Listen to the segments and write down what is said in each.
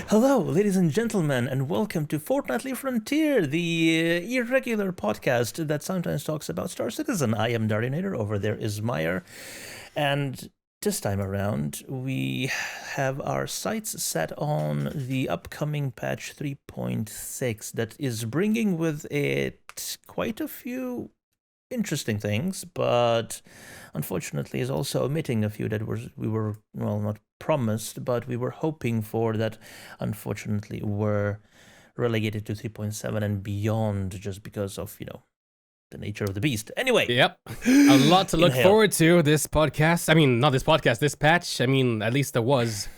Hello, ladies and gentlemen, and welcome to Fortnightly Frontier, the irregular podcast that sometimes talks about Star Citizen. I am Darjanator, over there is Myre, and this time around we have our sights set on the upcoming patch 3.6 that is bringing with it quite a few interesting things, but unfortunately is also omitting a few that we were well, not promised, but we were hoping for, that unfortunately were relegated to 3.7 and beyond, just because of the nature of the beast. Anyway, Yep. A lot to look Inhale. forward to this podcast. I mean, not this podcast, this patch. I mean, at least there was.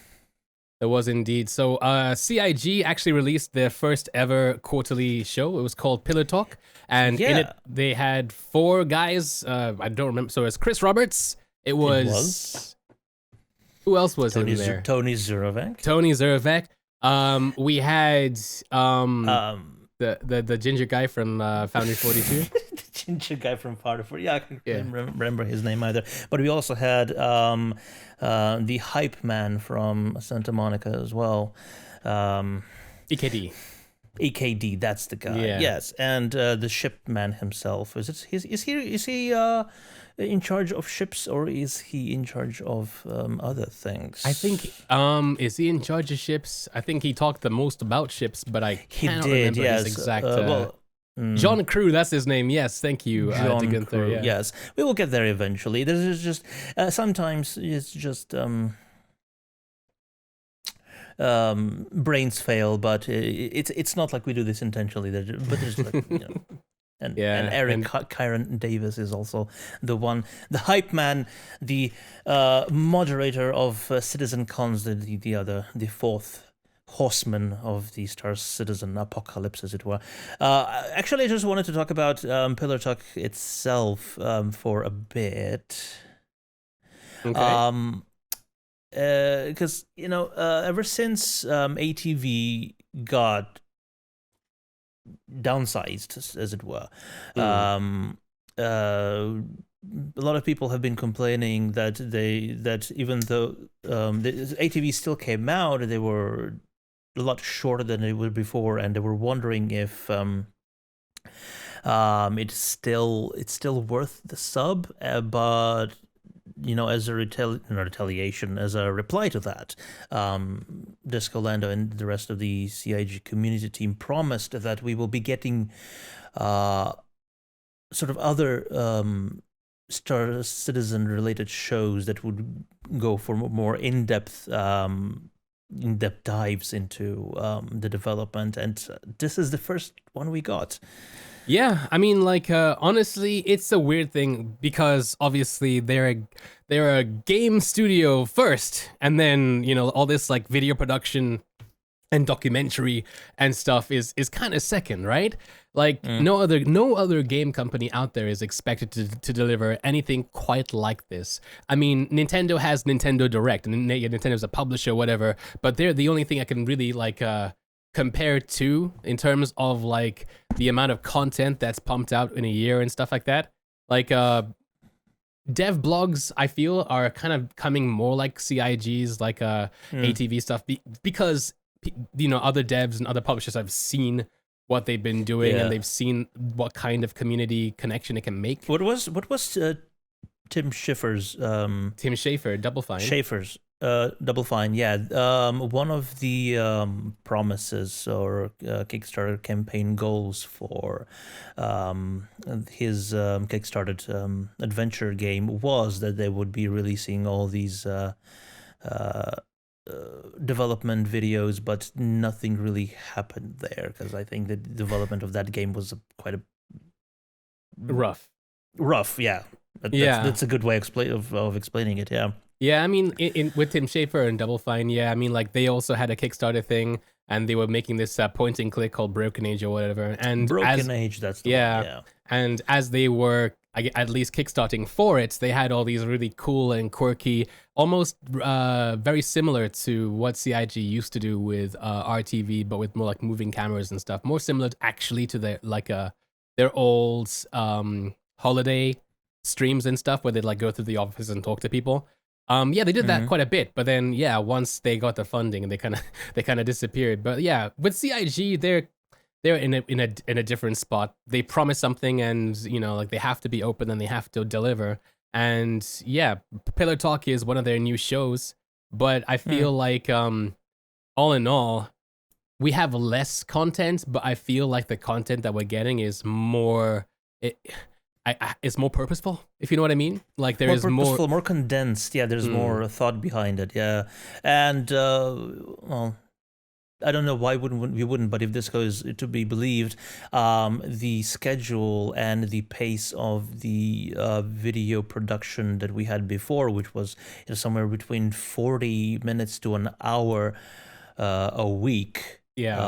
There was indeed. So CIG actually released their first ever quarterly show. It was called Pillar Talk. And in it, they had four guys. I don't remember. So it's Chris Roberts. It was... Who else was in there? Tony Zurovec. Tony Zurovec. We had the ginger guy from Foundry 42. The ginger guy from Foundry 42. Yeah, I can't remember his name either. But we also had the hype man from Santa Monica as well. EKD. EKD, that's the guy. Yeah. Yes, and the ship man himself. Is he in charge of ships, or is he in charge of other things? I think is he in charge of ships? I think he talked the most about ships, but I can't remember his exact. John Crew, that's his name. Yes, thank you, John Crew. Yeah. Yes, we will get there eventually. This is just sometimes it's just brains fail, but it's not like we do this intentionally. But there's like, and Eric Kyron Davis is also the hype man, the moderator of Citizen Cons, the fourth horseman of the Star Citizen apocalypse, as it were. Actually, I just wanted to talk about Pillar Talk itself for a bit. Okay. Because ever since ATV got downsized, as it were, a lot of people have been complaining that even though the ATV still came out, they were a lot shorter than they were before, and they were wondering if it's still worth the sub, but as a retaliation, as a reply to that, Disco Lando and the rest of the CIG community team promised that we will be getting sort of other Star Citizen related shows that would go for more in-depth dives into the development, and this is the first one we got. Yeah, I mean, like, honestly, it's a weird thing because obviously they're a game studio first, and then all this like video production and documentary and stuff is kind of second, right? Like no other game company out there is expected to deliver anything quite like this. I mean, Nintendo has Nintendo Direct, and Nintendo's a publisher, whatever, but they're the only thing I can really like compare to in terms of like the amount of content that's pumped out in a year and stuff like that. Like dev blogs, I feel, are kind of coming more like CIG's, like ATV stuff, because other devs and other publishers have seen what they've been doing, and they've seen what kind of community connection it can make. What was Tim Schiffer's Tim Schafer, Double Fine. Schafer's Double Fine, yeah. One of the promises or Kickstarter campaign goals for his Kickstarted adventure game was that they would be releasing all these development videos, but nothing really happened there, because I think the development of that game was quite rough. Yeah. That's a good way of explaining it. Yeah. Yeah, I mean, with Tim Schafer and Double Fine, yeah, I mean, like, they also had a Kickstarter thing, and they were making this point and click called Broken Age or whatever. And Age, that's the one, yeah. And as they were at least kickstarting for it, they had all these really cool and quirky, almost very similar to what CIG used to do with RTV, but with more like moving cameras and stuff. More similar actually to their old holiday streams and stuff, where they'd like go through the office and talk to people. Yeah, they did that Mhm. quite a bit, but then yeah, once they got the funding, they kind of they kind of disappeared. But yeah, with CIG, they're in a different spot. They promise something, and like they have to be open and they have to deliver. And yeah, Pillar Talk is one of their new shows, but I Mm. feel like all in all, we have less content, but I feel like the content that we're getting is more. It's more purposeful, if you know what I mean. Like there More is more. purposeful, more condensed. Yeah, there's Mm, more thought behind it. Yeah, and well, I don't know why wouldn't we wouldn't, but if this goes to be believed, the schedule and the pace of the video production that we had before, which was somewhere between 40 minutes to an hour a week. yeah.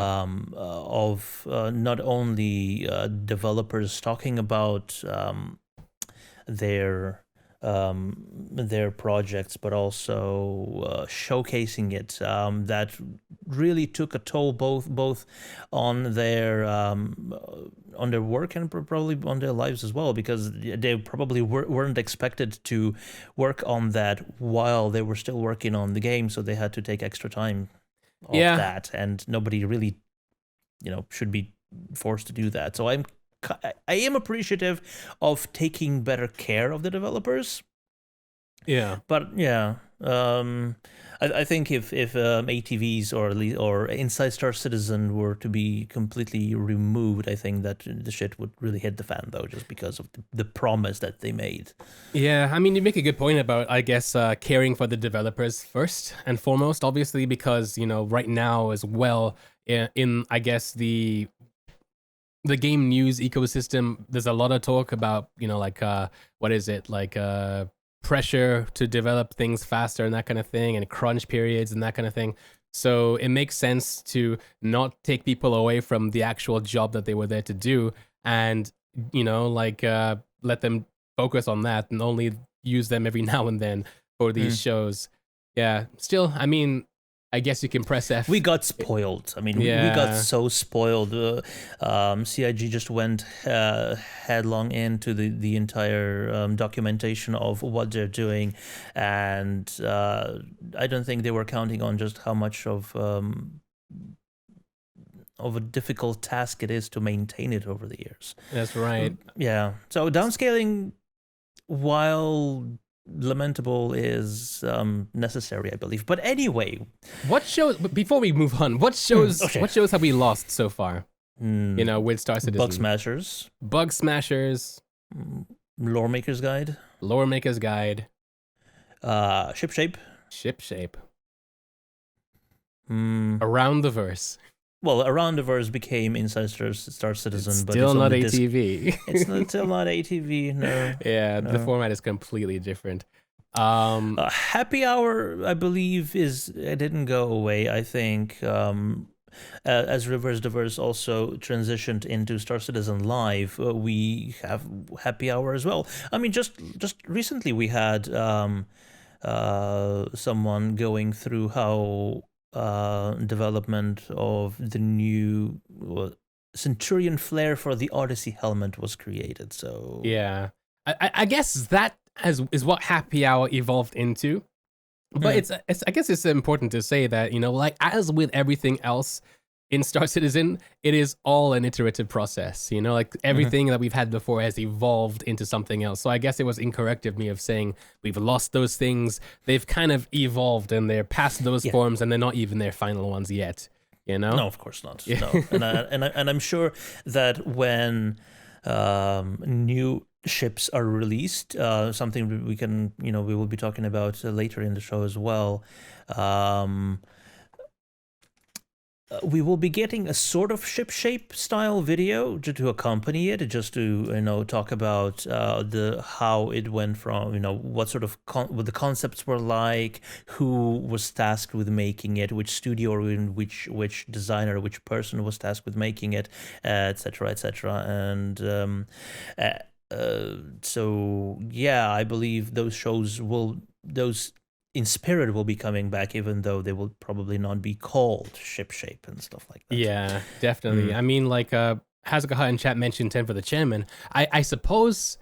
Of not only developers talking about their their projects, but also showcasing it. That really took a toll both on their work and probably on their lives as well, because they probably weren't expected to work on that while they were still working on the game, so they had to take extra time off Yeah. that, and nobody really should be forced to do that. So I am appreciative of taking better care of the developers, Yeah. but yeah, I think if ATVs or Inside Star Citizen were to be completely removed, I think that the shit would really hit the fan, though, just because of the promise that they made. Yeah, I mean, you make a good point about, I guess, caring for the developers first and foremost, obviously, because, right now as well, in I guess, the game news ecosystem, there's a lot of talk about, like, what is it, like, pressure to develop things faster and that kind of thing, and crunch periods and that kind of thing. So it makes sense to not take people away from the actual job that they were there to do, and like let them focus on that and only use them every now and then for these Mm. shows. Yeah, still, I mean, I guess you can press F. We got spoiled. I mean, we got Yeah. so spoiled. CIG just went headlong into the entire documentation of what they're doing, and I don't think they were counting on just how much of a difficult task it is to maintain it over the years. That's right. Yeah. So downscaling, while lamentable, is necessary, I believe. But anyway, What shows? Before we move on, what shows? okay. What shows have we lost so far? With Star Citizen. Bug Smashers, Bug Smashers, Lore Maker's Guide, Lore Maker's Guide, Ship Shape. Ship Shape, Mm, Around the Verse. well, Around the Verse became Inside Star Citizen, It's but still it's not only ATV. still not ATV. No. Yeah, the No. format is completely different. Happy Hour, I believe, it didn't go away. I think as Reverse Diverse also transitioned into Star Citizen Live, we have Happy Hour as well. I mean, just recently we had someone going through how development of the new Centurion flare for the Odyssey helmet was created. So Yeah, I guess that is what Happy Hour evolved into. But it's I guess it's important to say that like as with everything else in Star Citizen, it is all an iterative process. Like everything that we've had before has evolved into something else. So I guess it was incorrect of me of saying we've lost those things. They've kind of evolved and they're past those Yeah. forms, and they're not even their final ones yet. No, of course not. Yeah. No, and I'm sure that when new ships are released, something we can we will be talking about later in the show as well. We will be getting a sort of ship shape style video to accompany it, just to talk about the how it went from what sort of what the concepts were like, who was tasked with making it, which studio or which designer, which person was tasked with making it, etc., etc. And so yeah, I believe those in spirit will be coming back, even though they will probably not be called Ship Shape and stuff like that. Yeah, definitely. I mean, like Hazukaha in chat mentioned 10 for the chairman. I suppose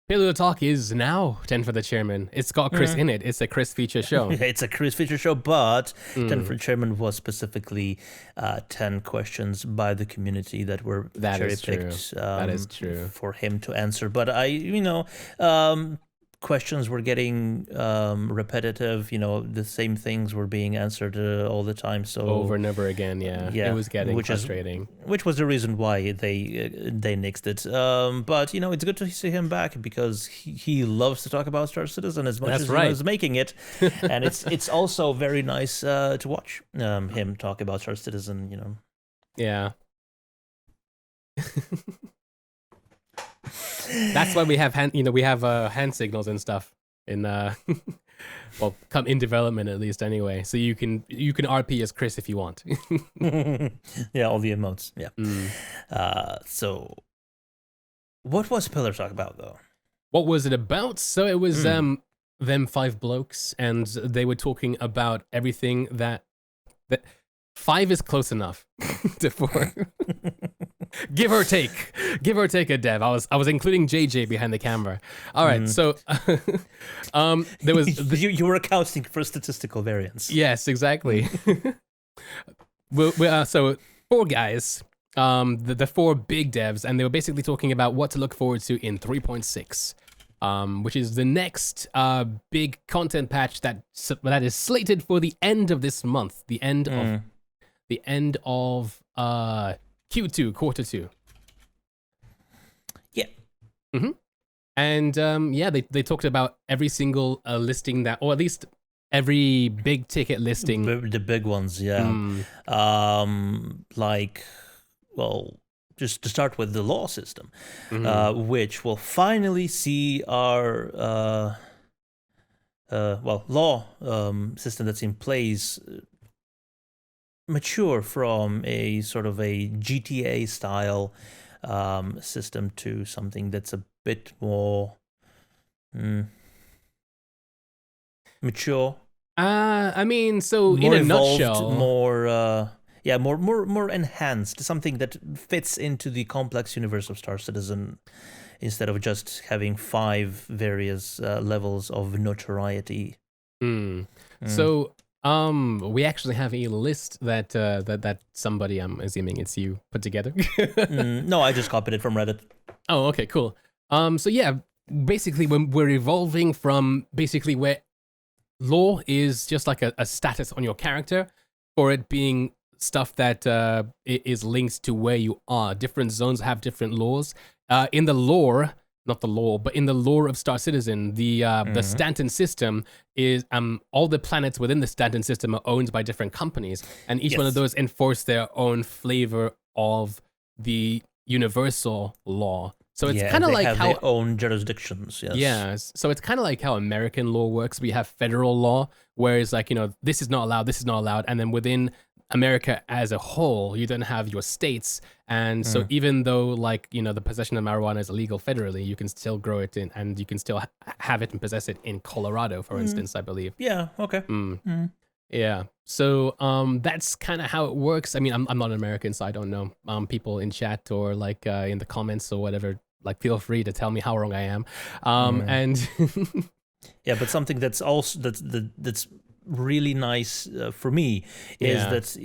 Paleo Talk is now 10 for the Chairman. It's got Chris in it. It's a Chris feature show. It's a Chris feature show, but 10 Mm. for the Chairman was specifically 10 questions by the community that were That cherry is true. picked That is true. for him to answer. But questions were getting repetitive. The same things were being answered all the time. So Over and over again, yeah. It was getting frustrating. Which was the reason why they nixed it. But it's good to see him back because he loves to talk about Star Citizen as much That's as right. he was making it, and it's also very nice to watch him talk about Star Citizen. Yeah. That's why we have hand signals and stuff in come in development at least anyway. So you can RP as Chris if you want. Yeah, all the emotes. Yeah. So, what was Pillar Talk about though? What was it about? So it was them 5 blokes, and they were talking about everything that 5 is close enough to 4. Give or take a dev. I was including JJ behind the camera. All right, so there was you were accounting for statistical variance. Yes, exactly. So 4 guys, the 4 big devs, and they were basically talking about what to look forward to in 3.6, which is the next big content patch that is slated for the end of this month, the end of Q2, quarter 2. Yeah. Mm-hmm. And they talked about every single listing that, or at least every big ticket listing. The big ones, yeah. Just to start with the law system, which will finally see our law system that's in place mature from a sort of a GTA style system to something that's a bit more mature. I mean, so more in a evolved, nutshell, more enhanced, something that fits into the complex universe of Star Citizen, instead of just having 5 various levels of notoriety. So we actually have a list that somebody, I'm assuming it's you, put together. No, I just copied it from Reddit. Oh, okay, cool. So yeah, basically when we're evolving from basically where law is just like a status on your character, for it being stuff that is linked to where you are. Different zones have different laws. In the lore, not the law, but in the lore of Star Citizen, the Stanton system is all the planets within the Stanton system are owned by different companies, and each one of those enforce their own flavor of the universal law. So it's kind of like have how their own jurisdictions. Yes. Yeah, so it's kind of like how American law works. We have federal law, whereas this is not allowed, and then within America as a whole, you don't have your states, and so even though the possession of marijuana is illegal federally, you can still grow it in, and you can still have it and possess it in Colorado, for instance, I believe. Yeah. Okay. Yeah. So that's kind of how it works. I mean, I'm not an American, so I don't know. People in chat or in the comments or whatever, feel free to tell me how wrong I am. And yeah, but something that's also that's really nice for me is that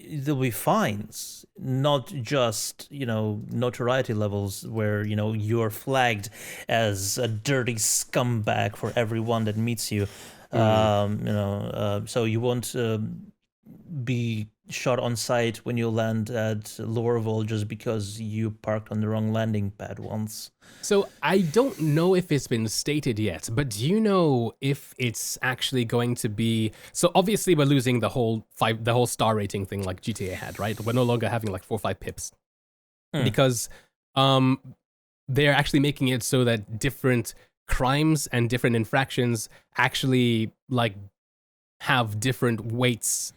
there'll be fines, not just notoriety levels where you're flagged as a dirty scumbag for everyone that meets you. So you won't be shot on sight when you land at Lorville just because you parked on the wrong landing pad once. So I don't know if it's been stated yet, but do you know if it's actually going to be? So obviously we're losing the whole star rating thing like GTA had, right? We're no longer having 4 or 5 pips because they're actually making it so that different crimes and different infractions actually have different weights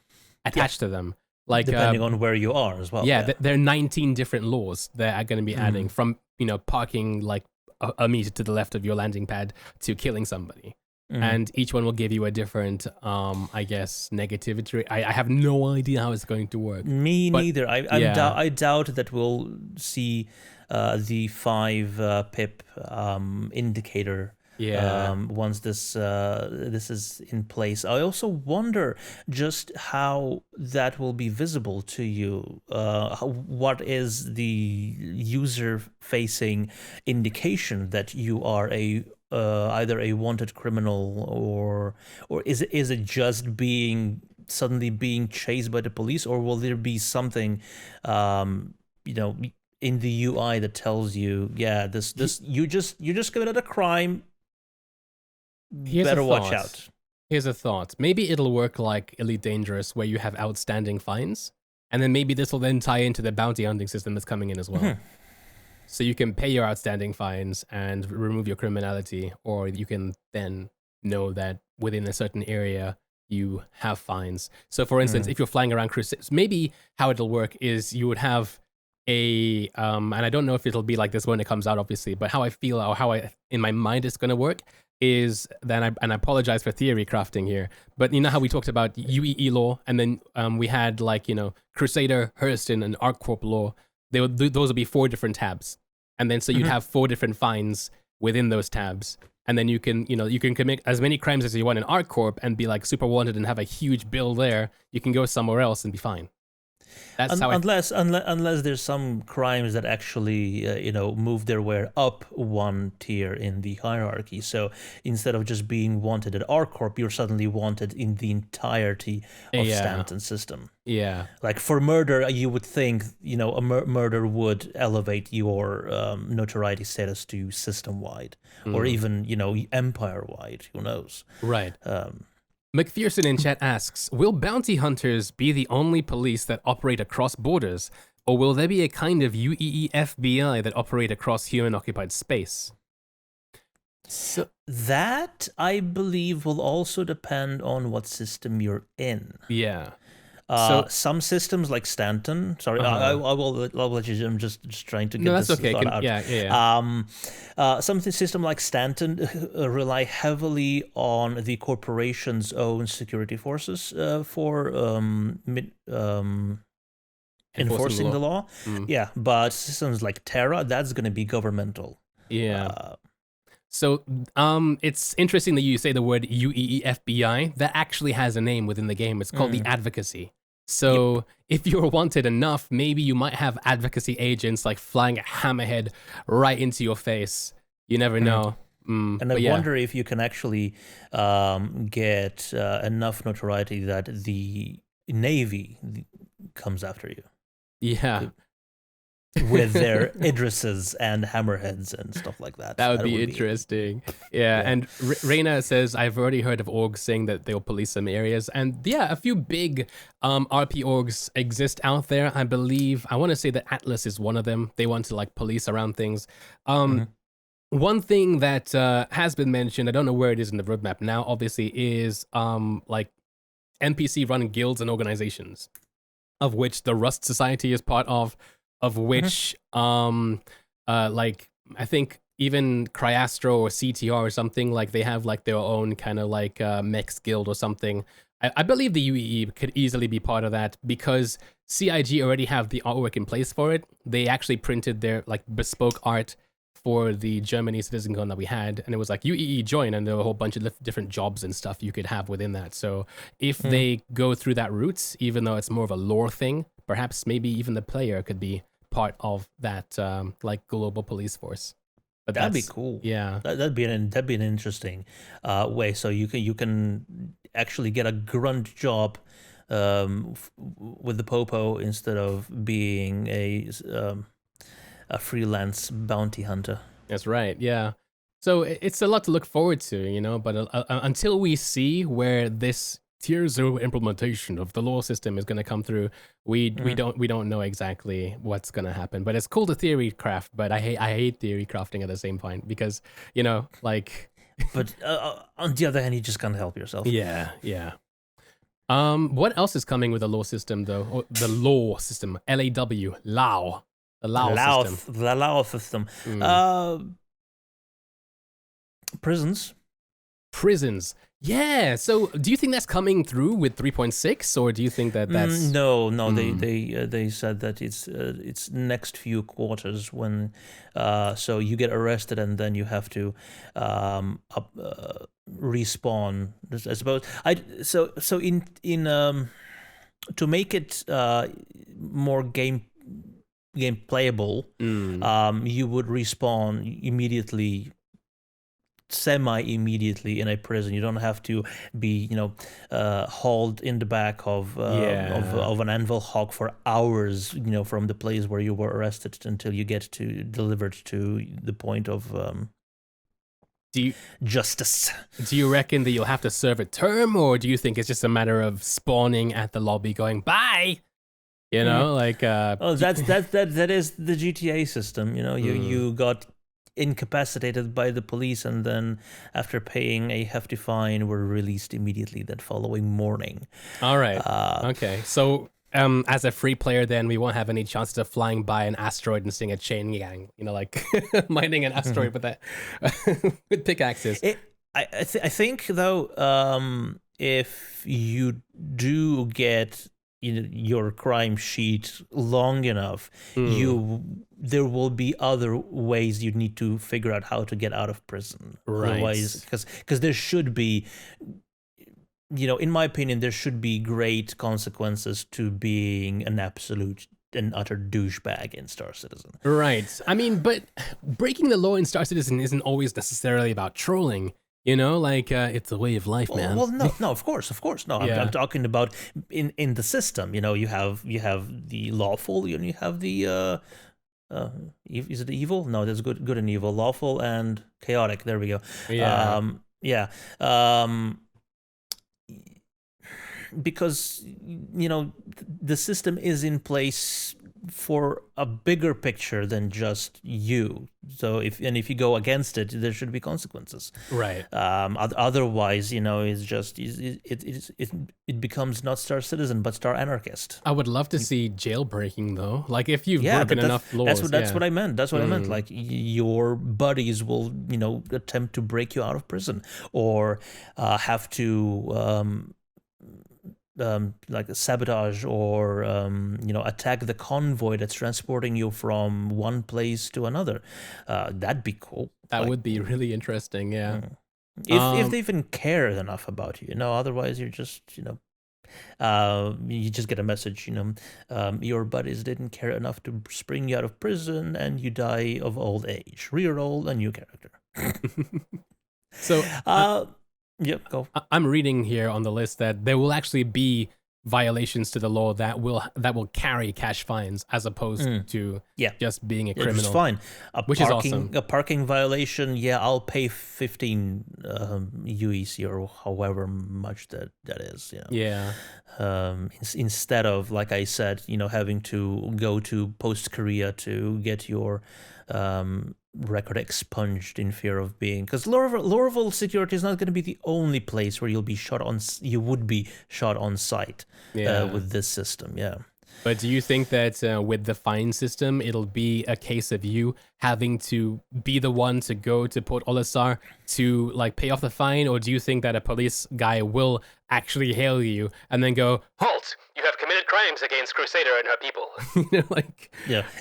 attached to them. Depending on where you are as well. Yeah, there are 19 different laws that are going to be adding from parking a meter to the left of your landing pad to killing somebody. and each one will give you a different, I guess, negativity. I have no idea how it's going to work. Me But, neither. I doubt that we'll see the 5 pip indicator. Yeah. Once this is in place. I also wonder just how that will be visible to you. What is the user-facing indication that you are a either a wanted criminal, or is it just suddenly being chased by the police, or will there be something you know, in the UI that tells you, yeah, this you just committed a crime. Better watch out. Here's a thought. Maybe it'll work like Elite Dangerous, where you have outstanding fines, and then maybe this will then tie into the bounty hunting system that's coming in as well. So you can pay your outstanding fines and remove your criminality, or you can then know that within a certain area you have fines. So for instance, if you're flying around cruises, maybe how it'll work is you would have a and I don't know if it'll be like this when it comes out, obviously, but how I feel, or how I in my mind it's going to work is then I apologize for theory crafting here, but you know how we talked about UEE law, and then we had, like, Crusader, Hurston, and ArcCorp law. Those would be 4 different tabs, and then so you'd have 4 different fines within those tabs, and then you can commit as many crimes as you want in ArcCorp and be like super wanted and have a huge bill there. You can go somewhere else and be fine. That's how unless there's some crimes that actually move their way up 1 tier in the hierarchy. So instead of just being wanted at ArcCorp, you're suddenly wanted in the entirety of Stanton's system. Yeah. Like for murder, you would think a murder would elevate your notoriety status to system wide, or even empire wide. Who knows? Right. McPherson in chat asks, will bounty hunters be the only police that operate across borders, or will there be a kind of UEE FBI that operate across human-occupied space? So that, I believe, will also depend on what system you're in. Yeah. Some systems like Stanton. Sorry, I'll let you. I'm just trying to get this thought out. Yeah. Some system like Stanton rely heavily on the corporation's own security forces for enforcing the law. Yeah, but systems like Terra, that's going to be governmental. Yeah. So it's interesting that you say the word UEE FBI. That actually has a name within the game. It's called the Advocacy. So if you're wanted enough, maybe you might have advocacy agents like flying a hammerhead right into your face. You never know. And I wonder if you can actually get enough notoriety that the Navy comes after you. Yeah. With their Idrises and hammerheads and stuff like that. That would be interesting. Yeah. And Reina says, I've already heard of orgs saying that they'll police some areas. And yeah, a few big RP orgs exist out there. I believe, I want to say that Atlas is one of them. They want to like police around things. One thing that has been mentioned, I don't know where it is in the roadmap now, obviously, is like NPC run guilds and organizations, of which the Rust Society is part of which like I think even Cryastro or CTR or something, like they have like their own kind of like mechs guild or something. I believe the UEE could easily be part of that, because CIG already have the artwork in place for it. They actually printed their like bespoke art for the Germany CitizenCon that we had, and it was like UEE join, and there were a whole bunch of different jobs and stuff you could have within that. So if they go through that route, even though it's more of a lore thing, perhaps maybe even the player could be part of that like global police force. But that'd be cool. Yeah, that'd be an interesting way. So you can actually get a grunt job with the Popo instead of being a freelance bounty hunter. That's right. Yeah. So it's a lot to look forward to, but until we see where this tier 0 implementation of the law system is going to come through, we don't know exactly what's going to happen. But it's cool to theory craft, but I hate theory crafting at the same time, because like but on the other hand, you just can't help yourself. Yeah. What else is coming with the law system though? Or the law system, LAW, the law system. The law system. Prisons. prisons. Yeah. So do you think that's coming through with 3.6, or do you think that that's no? They said that it's next few quarters when so you get arrested and then you have to respawn. I suppose so in to make it more game playable, you would respawn immediately, semi-immediately in a prison. You don't have to be, hauled in the back of an anvil hog for hours, from the place where you were arrested until you get delivered to the point of justice. Do you reckon that you'll have to serve a term, or do you think it's just a matter of spawning at the lobby, going bye? That is the GTA system. You got incapacitated by the police, and then after paying a hefty fine were released immediately that following morning. All right. Okay. So as a free player, then we won't have any chance of flying by an asteroid and seeing a chain gang, like mining an asteroid with that with pickaxes. I think though, if you do get your crime sheet long enough, there will be other ways you need to figure out how to get out of prison. Right. Otherwise, because there should be, in my opinion, there should be great consequences to being an absolute and utter douchebag in Star Citizen. Right. I mean, but breaking the law in Star Citizen isn't always necessarily about trolling. It's a way of life, man. Well, no, of course, no. Yeah. I'm talking about in the system. You have the lawful, and you have the is it evil? No, there's good and evil, lawful and chaotic. There we go. Yeah. Because the system is in place for a bigger picture than just you. So if you go against it, there should be consequences. Right. Otherwise, it's just it becomes not Star Citizen but Star Anarchist. I would love to see jailbreaking though. Like if you've broken enough laws. That's what I meant. That's what I meant. Like your buddies will attempt to break you out of prison, or have to like sabotage or attack the convoy that's transporting you from one place to another. That'd be cool. That would be really interesting. Yeah. If they even care enough about you, otherwise you're just you just get a message, your buddies didn't care enough to spring you out of prison and you die of old age. Reroll a new character. So Yep, go. I'm reading here on the list that there will actually be violations to the law that will carry cash fines as opposed to just being a criminal. It's fine. Which is awesome. A parking violation, I'll pay 15 UEC or however much that is. Yeah. Instead of, like I said, having to go to Post Korea to get your record expunged in fear of being, because Lorville security is not going to be the only place where you would be shot on site with this system. But do you think that with the fine system, it'll be a case of you having to be the one to go to Port Olisar to pay off the fine, or do you think that a police guy will actually hail you and then go, "Halt! You have committed crimes against Crusader and her people."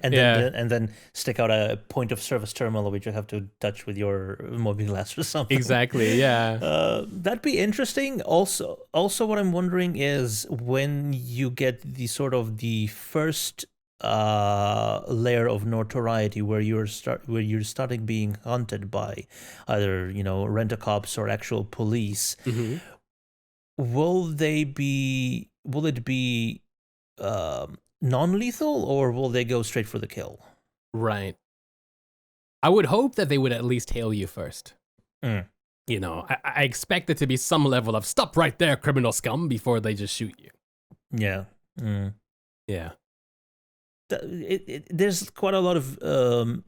And then stick out a point of service terminal which you have to touch with your mobile glass or something. Exactly. Yeah. That'd be interesting. Also, what I'm wondering is when you get the sort of the first layer of notoriety where you're starting being hunted by either rent-a-cops or actual police. Mm-hmm. Will it be non-lethal, or will they go straight for the kill? Right. I would hope that they would at least hail you first. I expect it to be some level of "stop right there, criminal scum," before they just shoot you. Yeah. Yeah. There's quite a lot of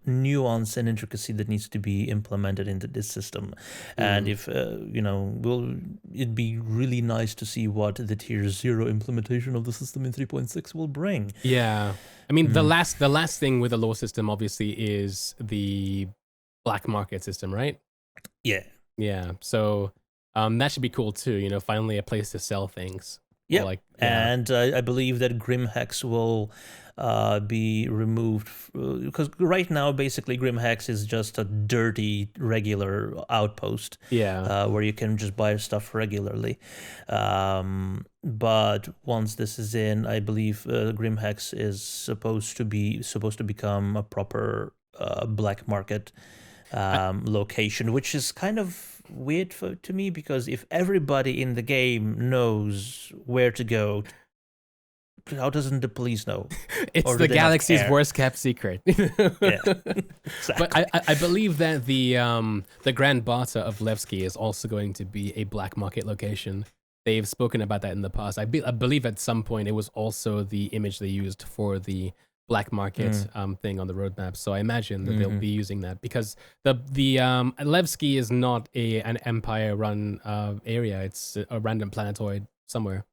nuance and intricacy that needs to be implemented into this system, and if it'd be really nice to see what the tier 0 implementation of the system in 3.6 will bring. Yeah, I mean the last thing with the law system obviously is the black market system, right? Yeah. So That should be cool too. You know, finally a place to sell things. Yeah, Like, and I believe that Grimhex will be removed because right now basically Grimhex is just a dirty regular outpost yeah. where you can just buy stuff regularly. But once this is in, I believe Grimhex is supposed to become a proper black market location, which is kind of weird to me because if everybody in the game knows where to go, how doesn't the police know? It's Or do the they not galaxy's care? worst kept secret. Yeah, But exactly. I believe that the Grand Bata of Levski is also going to be a black market location. They've spoken about that in the past. I believe at some point it was also the image they used for the black market thing on the roadmap. So I imagine that they'll be using that because the Levski is not an Empire run area. It's a random planetoid somewhere,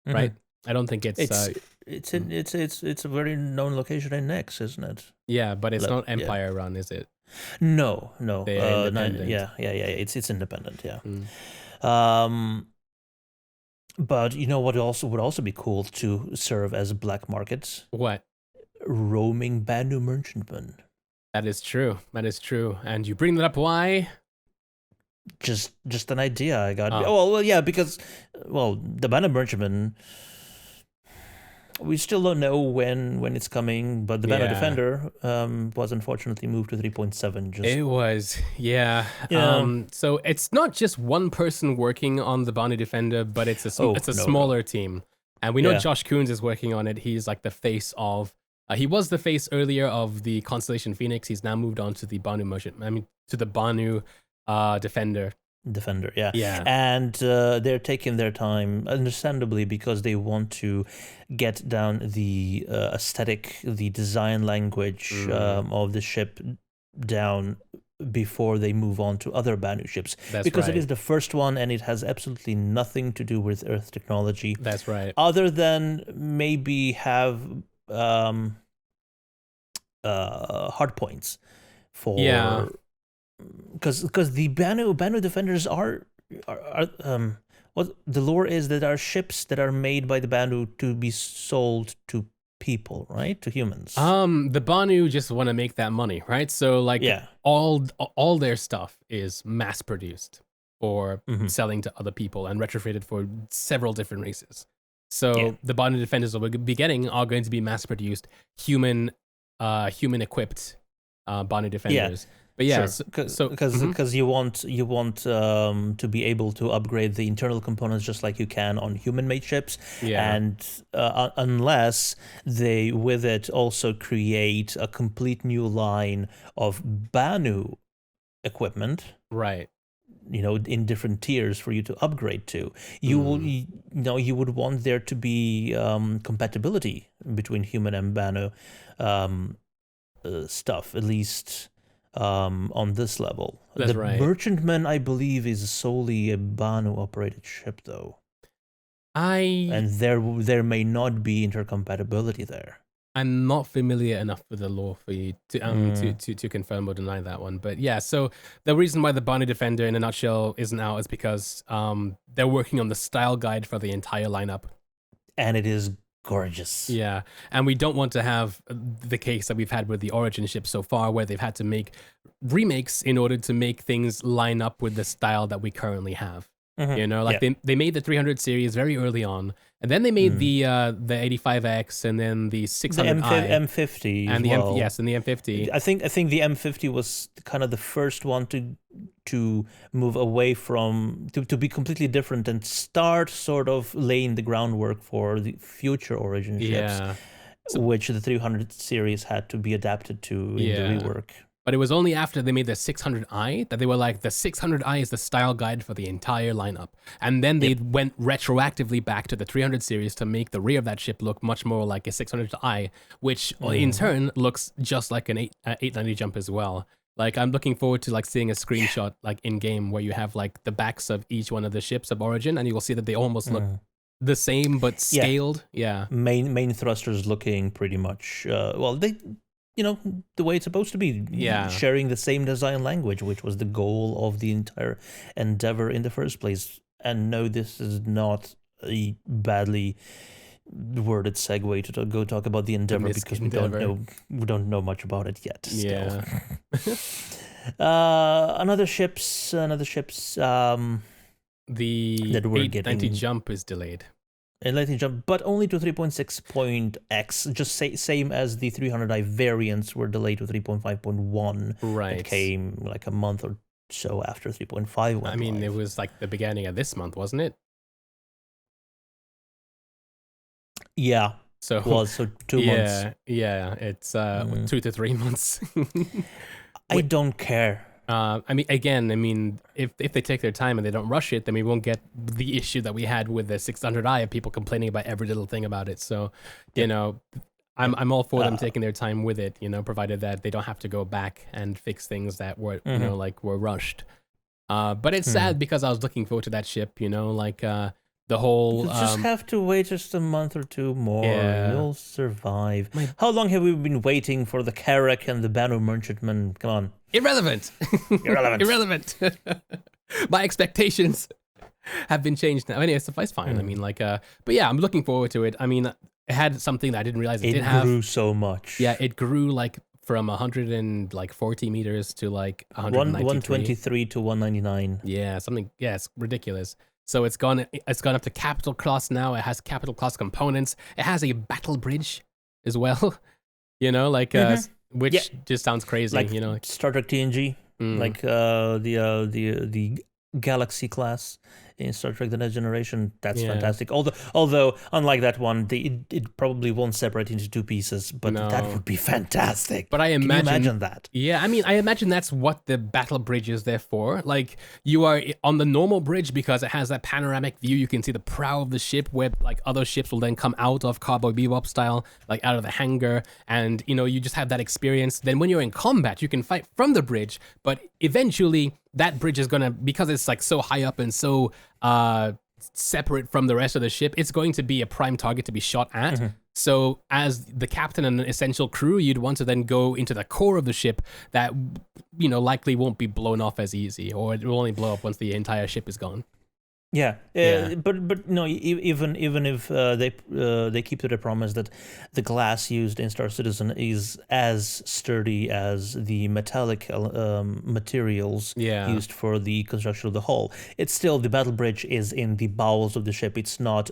right? I don't think it's it's a very known location in Nex, isn't it? yeah, but it's not Yeah. Empire run, is it? No, They're no, independent. yeah. It's independent. Yeah. But you know what also would also be cool to serve as black markets? What? Roaming Banu merchantmen. That is true. That is true. And you bring that up, why? Just an idea I got. Oh. Well, yeah, because the Banu merchantmen. We still don't know when it's coming, but the Banu Yeah. Defender was unfortunately moved to 3.7. Just It was, yeah. Yeah. So it's not just one person working on the Banu Defender, but it's a smaller team. And we know Yeah. Josh Coons is working on it. He's like the face of. He was the face earlier of the Constellation Phoenix. He's now moved on to the Banu to the Banu Defender. yeah. Yeah. And they're taking their time, understandably, because they want to get down the aesthetic, the design language of the ship down before they move on to other Banu ships. That's because right. it is the first one and it has absolutely nothing to do with Earth technology. That's right. Other than maybe have hard points for Yeah. because the Banu Defenders are what the lore is that are ships that are made by the Banu to be sold to people, right? To humans. The Banu just want to make that money, right? So like Yeah. all their stuff is mass produced or selling to other people and retrofitted for several different races. So Yeah. the Banu Defenders that we'll be getting are going to be mass produced human equipped Banu Defenders. But yeah, sure. Because you want to be able to upgrade the internal components just like you can on human-made ships, and unless they with it also create a complete new line of Banu equipment, right? You know, in different tiers for you to upgrade to, you would want there to be compatibility between human and Banu stuff, at least. On this level. That's the right. Merchantman, I believe, is solely a Banu-operated ship, though. And there may not be intercompatibility there. I'm not familiar enough with the lore for you to confirm or deny that one. But yeah, so the reason why the Banu Defender, in a nutshell, isn't out is because they're working on the style guide for the entire lineup. And it is gorgeous. Yeah, and we don't want to have the case that we've had with the Origin ship so far, where they've had to make remakes in order to make things line up with the style that we currently have. You know, like they made the 300 series very early on, and then they made the 85X, and then the 600i, M50, and the and the M50. I think the M50 was kind of the first one to move away from to be completely different and start sort of laying the groundwork for the future Origin ships, which the 300 series had to be adapted to in the rework. But it was only after they made the 600i that they were like, the 600i is the style guide for the entire lineup. And then they went retroactively back to the 300 series to make the rear of that ship look much more like a 600i, which in turn looks just like an 890 jump as well. Like, I'm looking forward to like seeing a screenshot like in game where you have like the backs of each one of the ships of Origin, and you will see that they almost look the same but scaled. Yeah. Main thrusters looking pretty much the way it's supposed to be. Yeah. Sharing the same design language, which was the goal of the entire endeavor in the first place. And no, this is not a badly worded segue to go talk about the endeavor, because we don't know much about it yet. Still. Yeah. Another ships. The that we're 890 jump is delayed. Lightning jump, but only to 3.6.x, just same as the 300i variants were delayed to 3.5.1. Right. It came like a month or so after 3.5 went I mean, live. it was like the beginning of this month, wasn't it? Yeah. So 2 months. Yeah, it's 2 to 3 months. I don't care. I mean, if they take their time and they don't rush it, then we won't get the issue that we had with the 600i of people complaining about every little thing about it. So, I'm all for them taking their time with it, provided that they don't have to go back and fix things that were, were rushed. But it's sad because I was looking forward to that ship, the whole... You just have to wait just a month or two more. Yeah. You'll survive. How long have we been waiting for the Carrack and the Banu Merchantman? Come on. Irrelevant. Irrelevant. My expectations have been changed now. Anyway, it's fine. I mean, but yeah, I'm looking forward to it. I mean, it had something that I didn't realize it did have. It grew so much. Yeah, it grew from 140 meters to 123 to 199. Yeah, something. Yeah, it's ridiculous. So it's gone up to capital class now. It has capital class components. It has a battle bridge as well. Which just sounds crazy. Like Star Trek TNG, like the Galaxy class in Star Trek: The Next Generation. That's fantastic. Although unlike that one, it probably won't separate into two pieces, but that would be fantastic. But Can you imagine that? Yeah, I mean, I imagine that's what the battle bridge is there for. Like, you are on the normal bridge because it has that panoramic view. You can see the prow of the ship, where other ships will then come out of Cowboy Bebop style, out of the hangar, and you just have that experience. Then when you're in combat, you can fight from the bridge, but eventually that bridge is gonna, because it's so high up and so separate from the rest of the ship, it's going to be a prime target to be shot at. So as the captain and an essential crew, you'd want to then go into the core of the ship that likely won't be blown off as easy, or it will only blow up once the entire ship is gone. Yeah, but no. Even if they keep to the promise that the glass used in Star Citizen is as sturdy as the metallic materials used for the construction of the hull, it's still, the battle bridge is in the bowels of the ship. It's not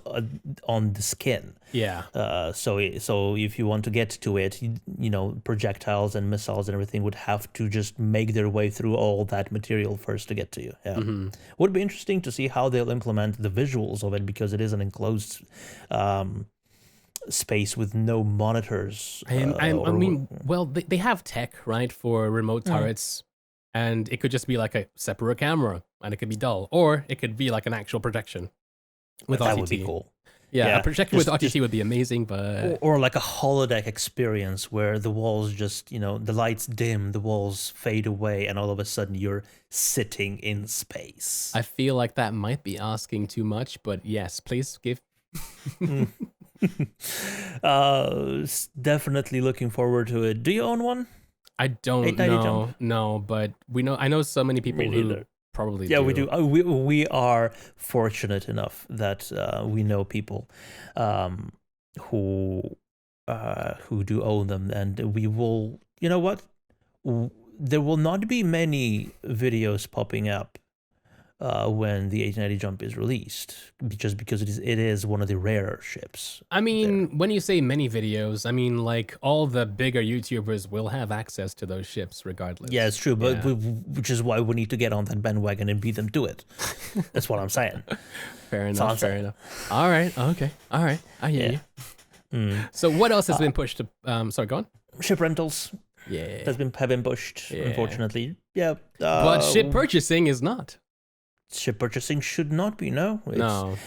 on the skin. Yeah. So if you want to get to it, projectiles and missiles and everything would have to just make their way through all that material first to get to you. Yeah. Would be interesting to see how they'll implement the visuals of it, because it is an enclosed space with no monitors. They have tech, right, for remote turrets, and it could just be like a separate camera, and it could be dull, or it could be like an actual projection with RTT. That would be cool. Yeah, a projection with RTT would be amazing, but... Or like a holodeck experience where the walls just, the lights dim, the walls fade away, and all of a sudden you're sitting in space. I feel like that might be asking too much, but yes, please give... Definitely looking forward to it. Do you own one? I don't know. No, but I know so many people who... Probably do. We do. We are fortunate enough that we know people who do own them, and we will. You know what? There will not be many videos popping up when the 890 jump is released, just because it is one of the rarer ships. I mean, when you say many videos, I mean all the bigger YouTubers will have access to those ships regardless. Yeah, it's true, but which is why we need to get on that bandwagon and beat them to it. That's what I'm saying. Fair enough. All right. Okay. All right. I hear you. So what else has been pushed to? Sorry, go on. Ship rentals. Yeah. have been pushed. Unfortunately. Yeah. But ship purchasing is not. Ship purchasing should not be, no. No.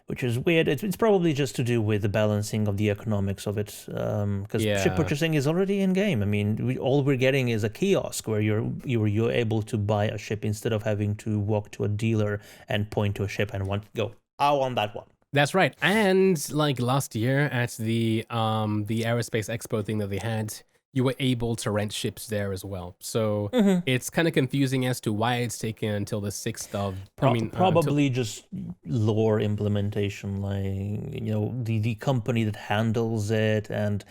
Which is weird. It's probably just to do with the balancing of the economics of it, because ship purchasing is already in game. I mean, all we're getting is a kiosk where you're able to buy a ship instead of having to walk to a dealer and point to a ship and go, I want that one. That's right. And last year at the Aerospace Expo thing that they had, you were able to rent ships there as well. So Mhm. it's kind of confusing as to why it's taken until the 6th of, until, Probably just lore implementation, like the company that handles it and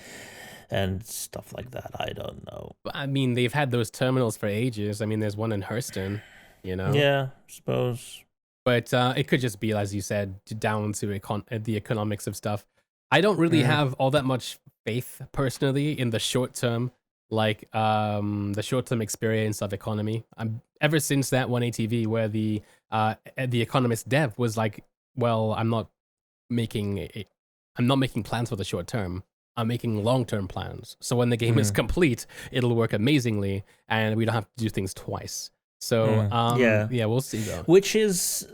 stuff like that. I don't know. I mean, they've had those terminals for ages. I mean, there's one in Hurston, Yeah, suppose. But it could just be, as you said, down to the economics of stuff. I don't really have all that much faith personally in the short term, like the short term experience of economy. Ever since that one ATV where the economist dev was like, well, I'm not making plans for the short term. I'm making long term plans. So when the game is complete, it'll work amazingly, and we don't have to do things twice. So yeah, we'll see though. Which is,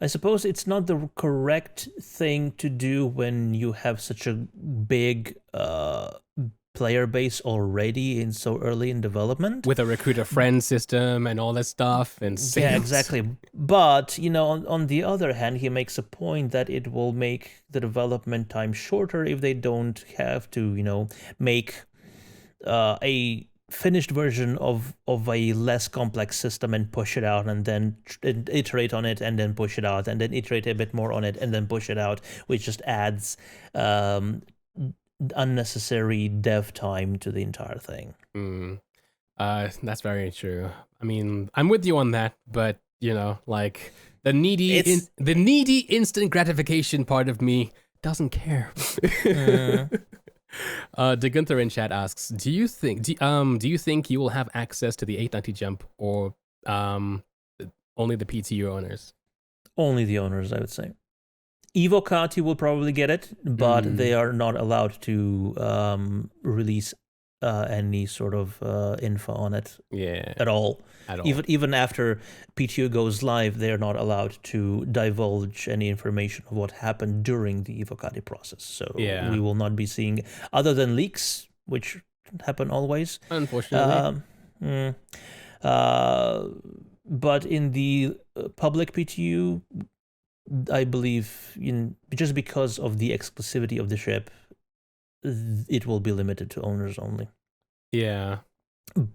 I suppose, it's not the correct thing to do when you have such a big player base already in so early in development, with a recruit a friend system and all that stuff and sales. Yeah, exactly. But on the other hand, he makes a point that it will make the development time shorter if they don't have to make a finished version of a less complex system and push it out, and then iterate on it, and then push it out, and then iterate a bit more on it, and then push it out, which just adds unnecessary dev time to the entire thing. That's very true. I mean, I'm with you on that, but like the needy instant gratification part of me doesn't care. De Gunther in chat asks, do you think you will have access to the 890 jump, or only the PTU owners? Only the owners, I would say. Evocati will probably get it, but they are not allowed to release any sort of info on it at all. Even after PTU goes live, they're not allowed to divulge any information of what happened during the Evocati process. So we will not be seeing, other than leaks, which happen always. Unfortunately. But in the public PTU, I believe, just because of the exclusivity of the ship, it will be limited to owners only. Yeah.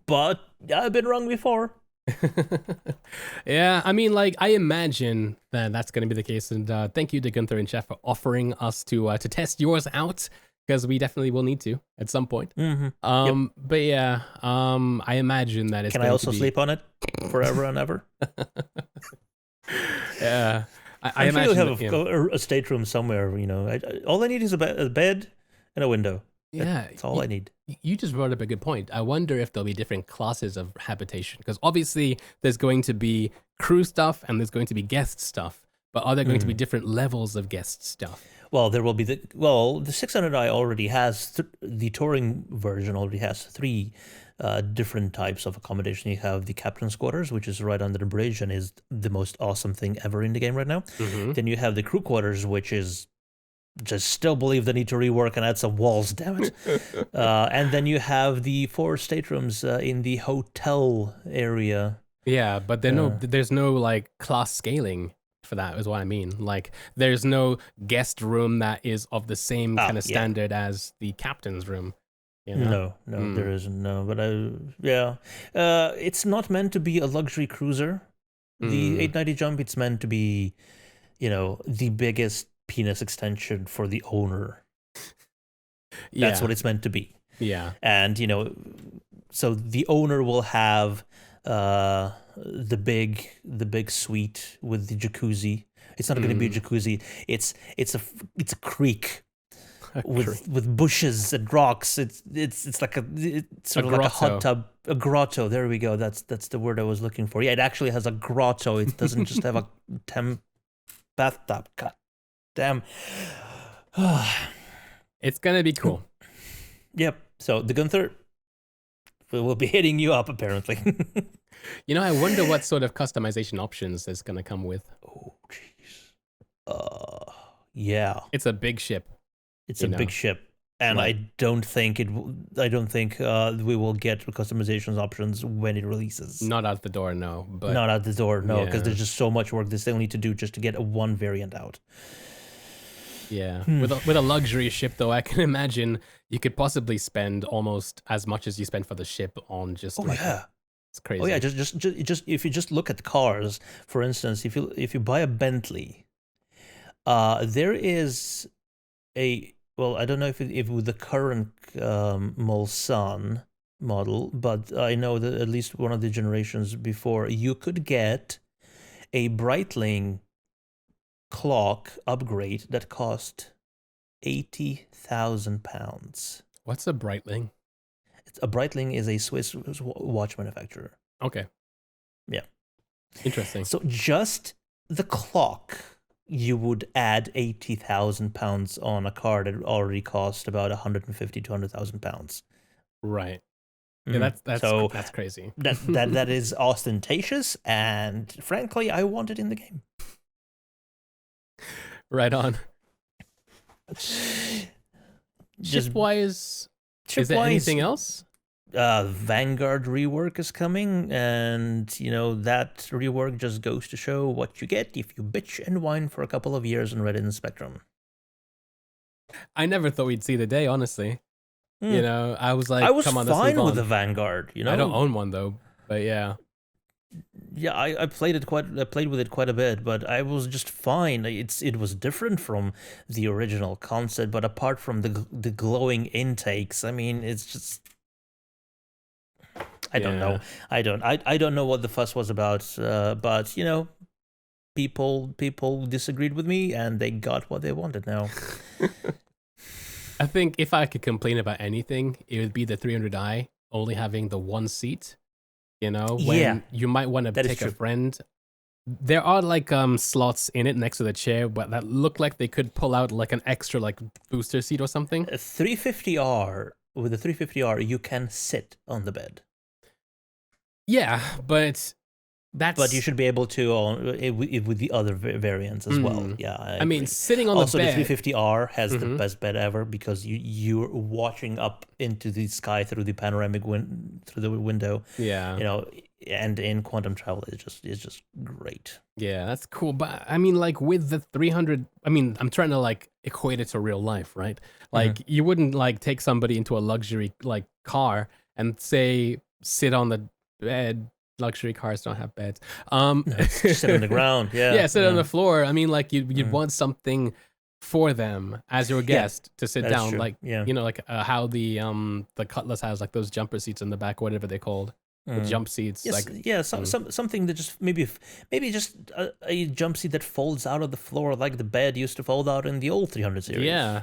But I've been wrong before. Yeah, I mean, like, I imagine that that's going to be the case. And thank you to Gunther and Chef for offering us to test yours out, because we definitely will need to at some point. But yeah, I imagine that it's. Can I also sleep on it forever and ever? Yeah. I I'm sure imagine you'll have a stateroom somewhere. All I need is a bed and a window. Yeah, that's all I need. You just brought up a good point. I wonder if there'll be different classes of habitation, because obviously there's going to be crew stuff and there's going to be guest stuff. But are there going to be different levels of guest stuff? Well, there will be the 600i already has the touring version already has 3 different types of accommodation. You have the captain's quarters, which is right under the bridge and is the most awesome thing ever in the game right now. Then you have the crew quarters, which is just still believe they need to rework and add some walls, damn it. And then you have the 4 staterooms in the hotel area. Yeah, but there's no like class scaling for that, is what I mean. Like, there's no guest room that is of the same kind of standard as the captain's room. No, there isn't. No, but it's not meant to be a luxury cruiser. The 890 jump, it's meant to be, the biggest penis extension for the owner. That's what it's meant to be. Yeah. And so the owner will have the big suite with the jacuzzi. It's not going to be a jacuzzi. It's a creek with bushes and rocks. It's like sort of like a hot tub, a grotto. There we go. That's the word I was looking for. Yeah, it actually has a grotto. It doesn't just have a bathtub. God damn. It's gonna be cool. Yep. So the Gunther will be hitting you up apparently. I wonder what sort of customization options it's gonna come with. Oh, jeez. Yeah. It's a big ship. It's a big ship, and I don't think we will get customizations options when it releases. Not out the door, no. But not out the door, no, because there's just so much work they still need to do just to get one variant out. Yeah, with a luxury ship though, I can imagine you could possibly spend almost as much as you spend for the ship on just Oh yeah. it's crazy. Oh yeah, just if you just look at cars, for instance, if you buy a Bentley, there is well, I don't know if with the current Mulsanne model, but I know that at least one of the generations before, you could get a Breitling clock upgrade that cost £80,000. What's a Breitling? A Breitling is a Swiss watch manufacturer. Okay. Yeah. Interesting. So just the clock, you would add £80,000 on a car that already cost about £150,000 to £200,000. Right. Yeah, that's crazy. that is ostentatious, and frankly, I want it in the game. Right on. Ship-wise, is there anything else? Vanguard rework is coming, and that rework just goes to show what you get if you bitch and whine for a couple of years on Reddit and Spectrum. I never thought we'd see the day, honestly. I was like, I was come on, fine with the Vanguard. I don't own one though, but yeah. Yeah, I played with it quite a bit, but I was just fine. It was different from the original concept, but apart from the glowing intakes, I mean, it's just I don't know. I don't know what the fuss was about, but people disagreed with me and they got what they wanted now. I think if I could complain about anything, it would be the 300i only having the one seat. When you might want to take a friend. There are like slots in it next to the chair, but that look like they could pull out like an extra like booster seat or something. A 350R, with the 350R, you can sit on the bed. Yeah, but But you should be able to with the other variants as well. Yeah, I mean, sitting on the bed. Also, the 350R has the best bed ever because you're watching up into the sky through the panoramic through the window. Yeah, and in quantum travel, it's just great. Yeah, that's cool. But I mean, like with the 300, I mean, I'm trying to like equate it to real life, right? Like you wouldn't like take somebody into a luxury like car and say sit on the bed. Luxury cars don't have beds. Just sit on the ground. Yeah, sit on the floor. I mean, like you'd want something for them as your guest to sit down, like like how the Cutlass has like those jumper seats in the back, whatever they're called, the jump seats. Yes, like something that just maybe just a jump seat that folds out of the floor like the bed used to fold out in the old 300 series. Yeah,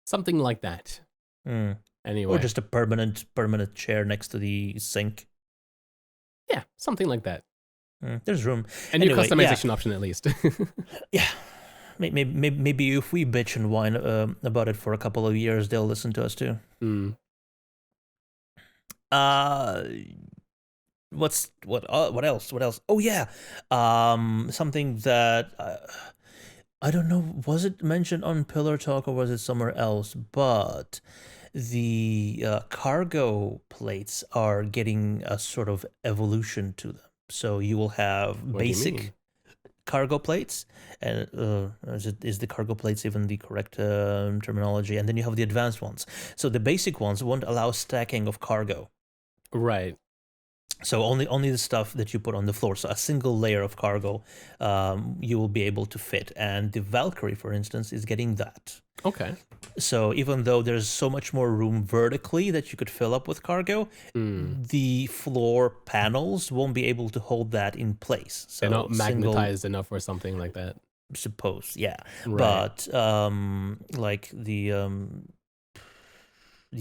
something like that. Anyway, or just a permanent chair next to the sink. Yeah, something like that. There's room. And new customization option at least. Yeah. Maybe if we bitch and whine about it for a couple of years, they'll listen to us too. What else? Oh yeah. Something that I don't know, was it mentioned on Pillar Talk or was it somewhere else? But the cargo plates are getting a sort of evolution to them. So you will have basic cargo plates, and is the cargo plates even the correct terminology? And then you have the advanced ones. So the basic ones won't allow stacking of cargo. Right. So only the stuff that you put on the floor. So a single layer of cargo, you will be able to fit. And the Valkyrie, for instance, is getting that. Okay. So even though there's so much more room vertically that you could fill up with cargo, the floor panels won't be able to hold that in place. So they're not magnetized enough or something like that. Suppose, yeah. Right. But like the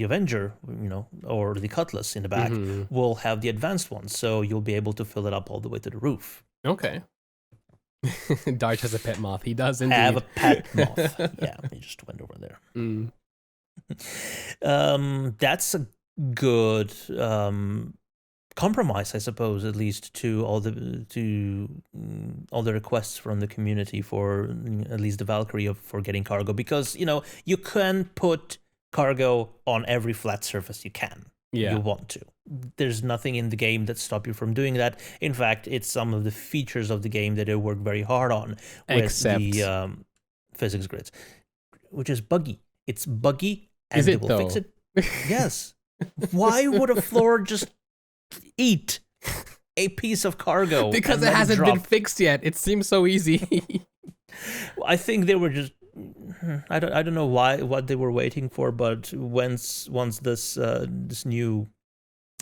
Avenger, or the Cutlass in the back will have the advanced ones, so you'll be able to fill it up all the way to the roof. Okay. Darch has a pet moth. He does indeed. Have a pet moth. Yeah, he just went over there. That's a good compromise, I suppose, at least to all the requests from the community for at least the Valkyrie for getting cargo, because you can put cargo on every flat surface you can. You want to. There's nothing in the game that stop you from doing that. In fact, it's some of the features of the game that they work very hard on. Except the physics grids, which is buggy. It's buggy, and Is they it will though? fix it. Yes. Why would a floor just eat a piece of cargo? Because and it let hasn't drop? been fixed yet. It seems so easy. I think they were just. I don't know what they were waiting for, but once this new.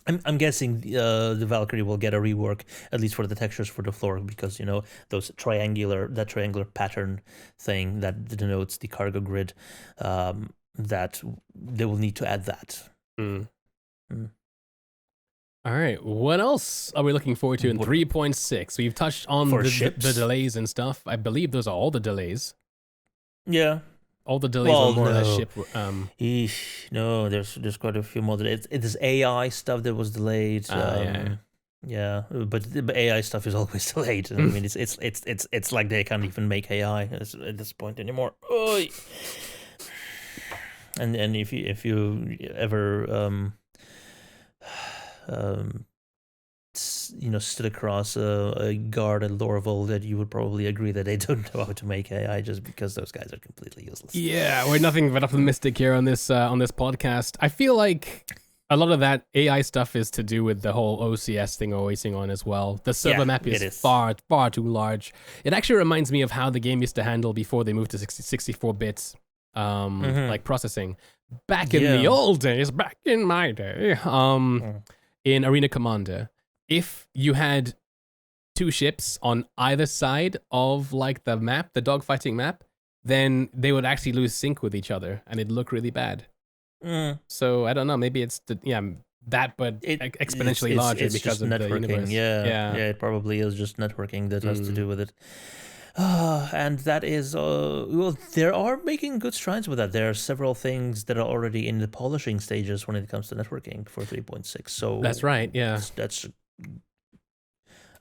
I'm guessing the Valkyrie will get a rework, at least for the textures for the floor, because that triangular pattern thing that denotes the cargo grid, that they will need to add that. Mm. All right, what else are we looking forward to in 3.6? We've touched on the delays and stuff. I believe those are all the delays. Yeah. All the delays on more of that ship. No, there's quite a few more delays. It is AI stuff that was delayed. Yeah, but AI stuff is always delayed. I mean, it's like they can't even make AI at this point anymore. Oy. And if you ever stood across a guard at Lorville, that you would probably agree that they don't know how to make AI, just because those guys are completely useless. Yeah, we're nothing but optimistic here on this podcast. I feel like a lot of that AI stuff is to do with the whole OCS thing we're waiting on as well. The server map is far too large. It actually reminds me of how the game used to handle before they moved to 64 bits like processing. Back in the old days, back in my day, in Arena Commander, if you had two ships on either side of like the map, the dogfighting map, then they would actually lose sync with each other and it'd look really bad. So I don't know, maybe it's that, but exponentially larger because of networking. The universe. Yeah, it probably is just networking that has to do with it. And that is, they are making good strides with that. There are several things that are already in the polishing stages when it comes to networking for 3.6. So that's right. Yeah, that's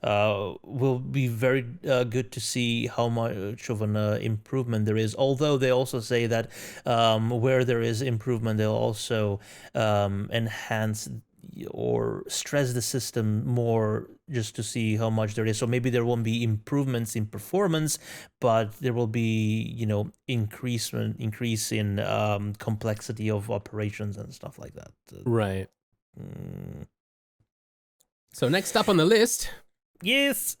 will be very good to see how much of an improvement there is. Although they also say that where there is improvement, they'll also enhance or stress the system more, just to see how much there is. So maybe there won't be improvements in performance, but there will be, increase in complexity of operations and stuff like that. Right. So next up on the list, yes,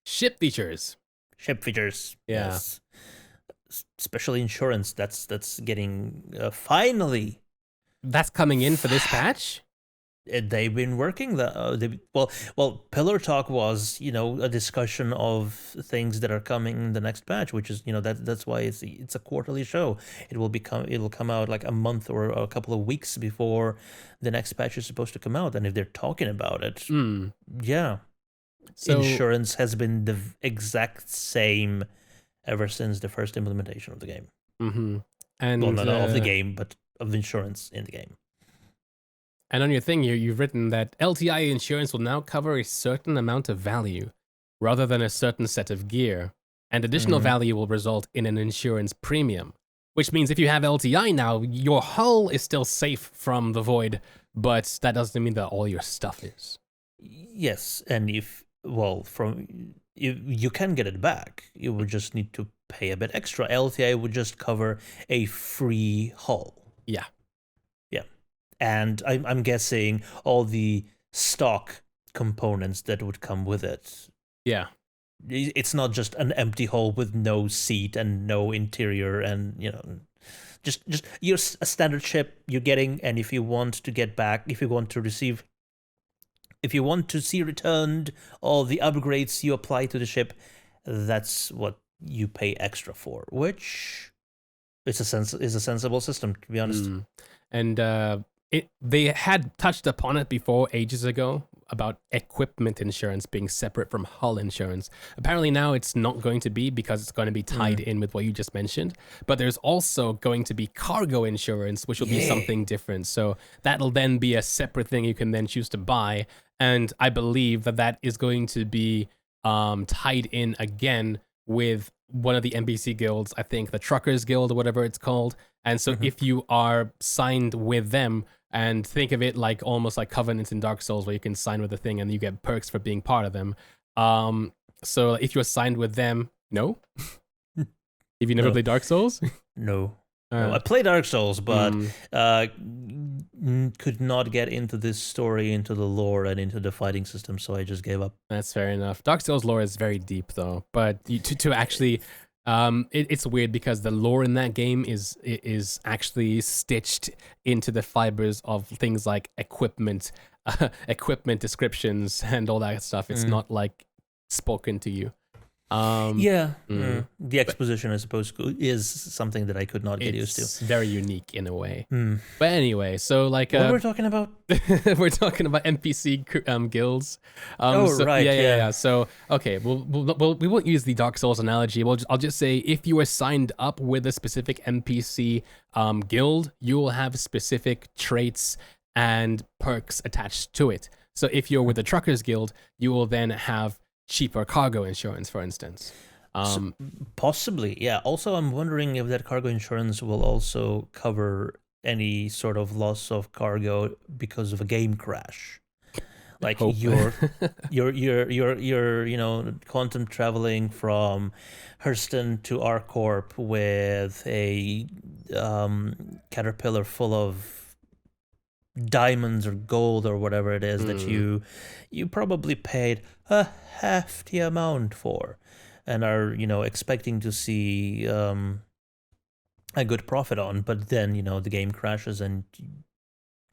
ship features. Ship features. Yeah. Yes. Especially insurance. That's getting finally. That's coming in for this patch. They've been working Pillar Talk was a discussion of things that are coming in the next patch, which is that's why it's a quarterly show. It'll come out like a month or a couple of weeks before the next patch is supposed to come out. And if they're talking about it, so insurance has been the exact same ever since the first implementation of the game. And not of the game, but of insurance in the game. And on your thing here, you've written that LTI insurance will now cover a certain amount of value rather than a certain set of gear, and additional value will result in an insurance premium, which means if you have LTI now, your hull is still safe from the void, but that doesn't mean that all your stuff is. Yes, and you can get it back. You would just need to pay a bit extra. LTI would just cover a free hull. Yeah. And I'm guessing all the stock components that would come with it. Yeah. It's not just an empty hull with no seat and no interior, and just you're a standard ship you're getting. And if you want to get back, if you want to see returned all the upgrades you apply to the ship, that's what you pay extra for, which is a sensible system, to be honest. And they had touched upon it before ages ago about equipment insurance being separate from hull insurance. Apparently now it's not going to be, because it's going to be tied in with what you just mentioned. But there's also going to be cargo insurance, which will be something different. So that'll then be a separate thing you can then choose to buy. And I believe that is going to be tied in again with one of the NBC guilds, I think the Truckers Guild or whatever it's called. And so if you are signed with them, and think of it like almost like Covenants in Dark Souls, where you can sign with the thing and you get perks for being part of them. So if you're signed with them, no? Have you never No. played Dark Souls? No. No, I played Dark Souls, but could not get into this story, into the lore, and into the fighting system, so I just gave up. That's fair enough. Dark Souls lore is very deep, though. But to actually, it's weird because the lore in that game is actually stitched into the fibers of things like equipment, equipment descriptions, and all that stuff. It's not like spoken to you. The exposition, I suppose, is something that I could not get used to. It's very unique in a way. But anyway, so like what we're talking about? we're talking about NPC guilds. Right. Yeah. So okay, we won't use the Dark Souls analogy. I'll just say if you are signed up with a specific NPC guild, you will have specific traits and perks attached to it. So if you're with the Truckers Guild, you will then have cheaper cargo insurance, for instance. Possibly, yeah. Also, I'm wondering if that cargo insurance will also cover any sort of loss of cargo because of a game crash. Like you're quantum traveling from Hurston to Arcorp with a caterpillar full of diamonds or gold or whatever it is that you probably paid a hefty amount for, and are expecting to see a good profit on, but then the game crashes and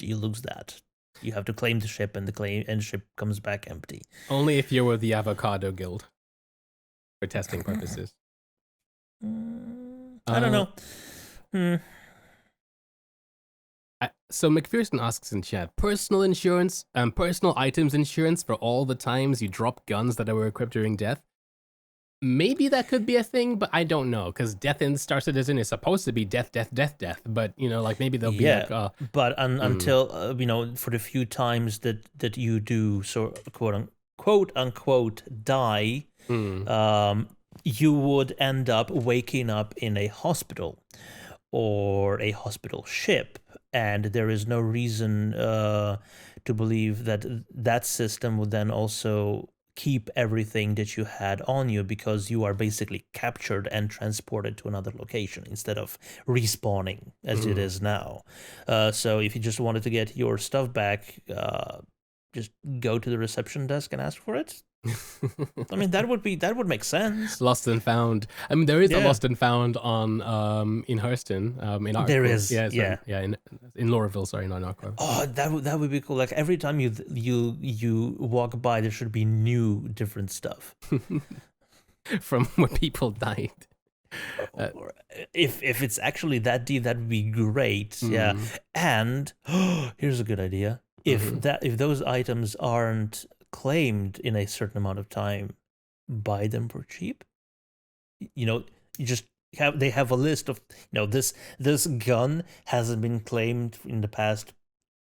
you lose that. You have to claim the ship, and the ship comes back empty. Only if you're with the Avocado Guild for testing purposes. I don't know. So McPherson asks in chat, personal insurance, personal items insurance for all the times you drop guns that were equipped during death. Maybe that could be a thing, but I don't know, because death in Star Citizen is supposed to be death. But like maybe there'll be like, but until for the few times that you do quote unquote die, you would end up waking up in a hospital or a hospital ship, and there is no reason to believe that system would then also keep everything that you had on you, because you are basically captured and transported to another location instead of respawning as it is now. So if you just wanted to get your stuff back, just go to the reception desk and ask for it. I mean, that would make sense. Lost and found. I mean, there is a Lost and Found on in Hurston. In Arcorp. There is, in Laurelville, sorry, not in Arcorp. Oh, that would be cool. Like every time you walk by, there should be new different stuff from where people died. If it's actually that deep, that would be great. Yeah, and here's a good idea. If those items aren't claimed in a certain amount of time, buy them for cheap. You just they have a list of this gun hasn't been claimed in the past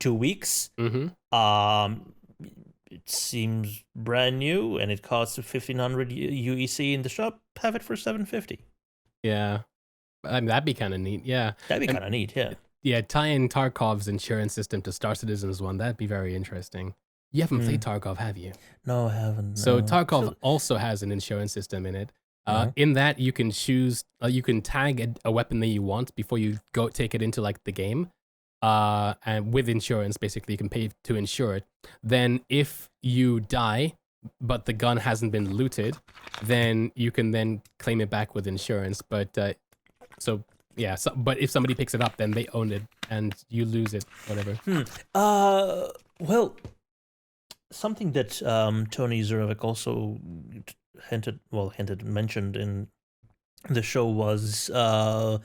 2 weeks. It seems brand new and it costs 1,500 UEC in the shop. Have it for 750. Yeah, I mean, that'd be kind of neat. Yeah, that'd be kind of neat. Yeah, tie in Tarkov's insurance system to Star Citizen's one. That'd be very interesting. You haven't played Tarkov, have you? No, I haven't. So Tarkov also has an insurance system in it. In that, you can choose, you can tag a weapon that you want before you go take it into like the game. And with insurance, basically, you can pay to insure it. Then if you die, but the gun hasn't been looted, then you can then claim it back with insurance. But but if somebody picks it up, then they own it and you lose it, whatever. Well, something that Tony Zurovic also mentioned in the show was, or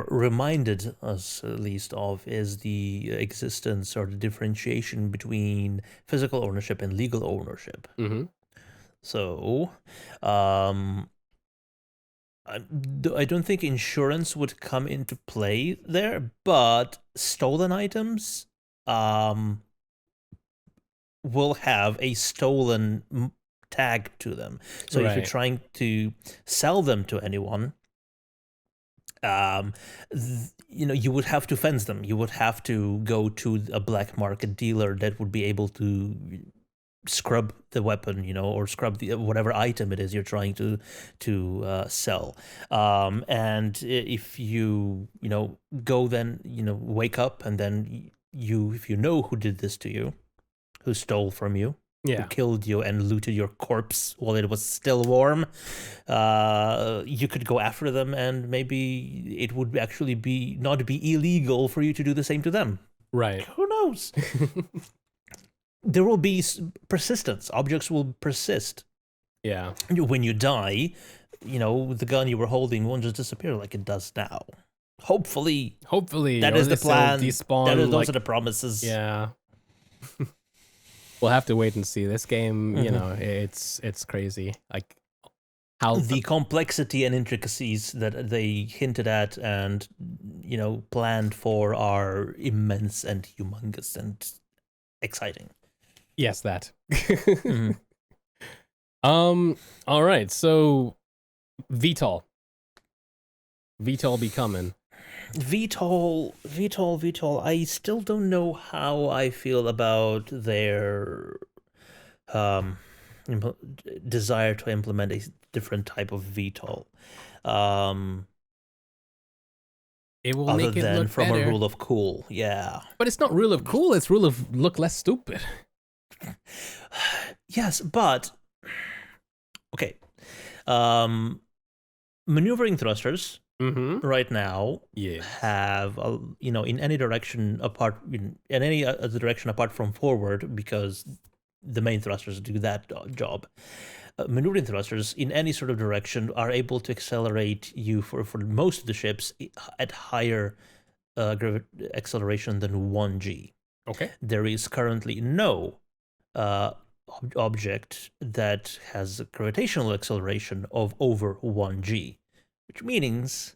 reminded us at least of, is the existence or the differentiation between physical ownership and legal ownership. So, I don't think insurance would come into play there, but stolen items will have a stolen tag to them. So if you're trying to sell them to anyone, you would have to fence them. You would have to go to a black market dealer that would be able to scrub the weapon, or scrub the whatever item it is you're trying to sell. And if you go, then wake up, and then if you know who did this to you, who stole from you, who killed you and looted your corpse while it was still warm, you could go after them, and maybe it would actually not be illegal for you to do the same to them. Right. Who knows? There will be persistence. Objects will persist. Yeah. When you die, the gun you were holding won't just disappear like it does now. Hopefully. That is the plan. Those are the promises. Yeah. We'll have to wait and see. This game, it's crazy. Like how the complexity and intricacies that they hinted at and planned for are immense and humongous and exciting. Yes, that. All right. So VTOL be coming. VTOL. I still don't know how I feel about their desire to implement a different type of VTOL. It will other make it than look from better. a rule of cool, yeah. But it's not rule of cool. It's rule of look less stupid. Yes, but okay. Maneuvering thrusters right now have in any direction apart from forward, because the main thrusters do that job. Maneuvering thrusters in any sort of direction are able to accelerate you for most of the ships at higher acceleration than 1g. Okay. There is currently no object that has a gravitational acceleration of over 1g, which means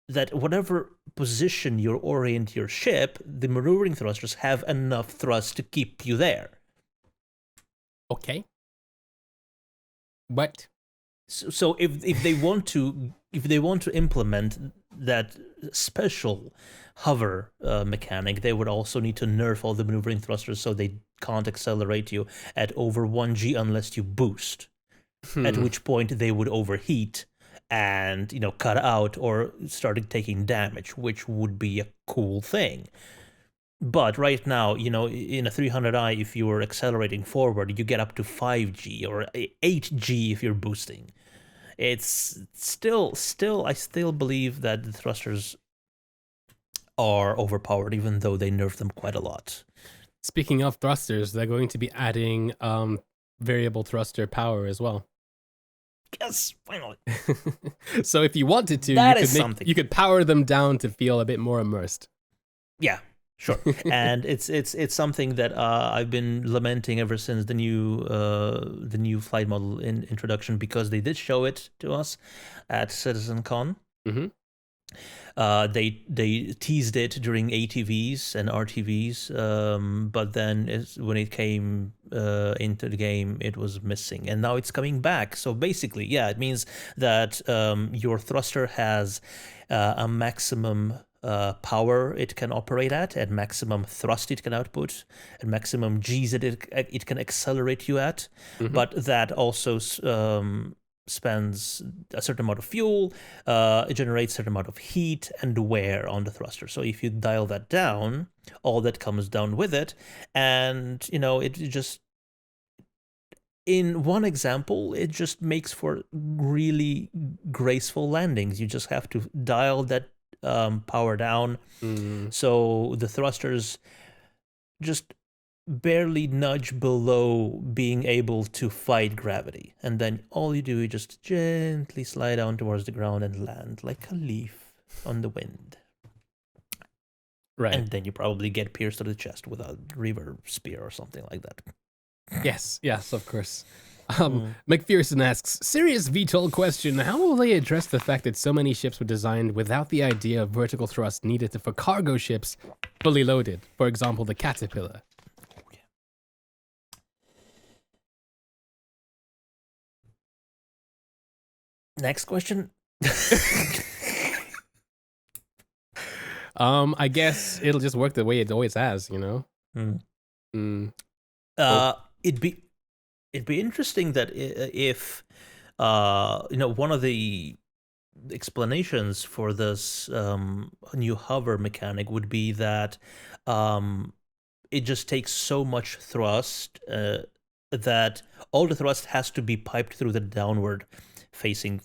that whatever position you orient your ship, the maneuvering thrusters have enough thrust to keep you there. Okay. But so if they want to implement that special hover mechanic, they would also need to nerf all the maneuvering thrusters so they can't accelerate you at over 1g unless you boost. At which point they would overheat and cut out or started taking damage, which would be a cool thing. But right now, in a 300i, if you were accelerating forward, you get up to 5g or 8g if you're boosting. It's still, I still believe that the thrusters are overpowered, even though they nerf them quite a lot. Speaking of thrusters, they're going to be adding variable thruster power as well. Yes, finally. So if you wanted to, you could power them down to feel a bit more immersed. Yeah. Sure, and it's something that I've been lamenting ever since the new flight model introduction, because they did show it to us at CitizenCon. They teased it during ATVs and RTVs, but then when it came into the game, it was missing, and now it's coming back. So basically, yeah, it means that your thruster has a maximum power it can operate at maximum thrust it can output, and maximum G's that it can accelerate you at. But that also spends a certain amount of fuel, it generates a certain amount of heat and wear on the thruster. So if you dial that down, all that comes down with it, and it just, in one example, it just makes for really graceful landings. You just have to dial that power down, so the thrusters just barely nudge below being able to fight gravity, and then all you do is just gently slide down towards the ground and land like a leaf on the wind. Right. And then you probably get pierced to the chest with a reverb spear or something like that. Yes, of course. McPherson asks, serious VTOL question, how will they address the fact that so many ships were designed without the idea of vertical thrust needed for cargo ships fully loaded? For example, the Caterpillar. Next question. I guess it'll just work the way it always has, It'd be it'd be interesting that if one of the explanations for this new hover mechanic would be that it just takes so much thrust that all the thrust has to be piped through the downward facing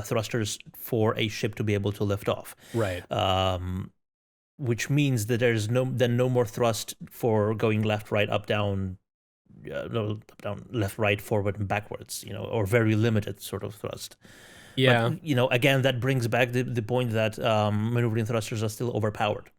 thrusters for a ship to be able to lift off. Right. Which means that there's no more thrust for going left, right, up, down, no, up, down, left, right, forward, and backwards. Or very limited sort of thrust. Yeah. But again, that brings back the point that maneuvering thrusters are still overpowered.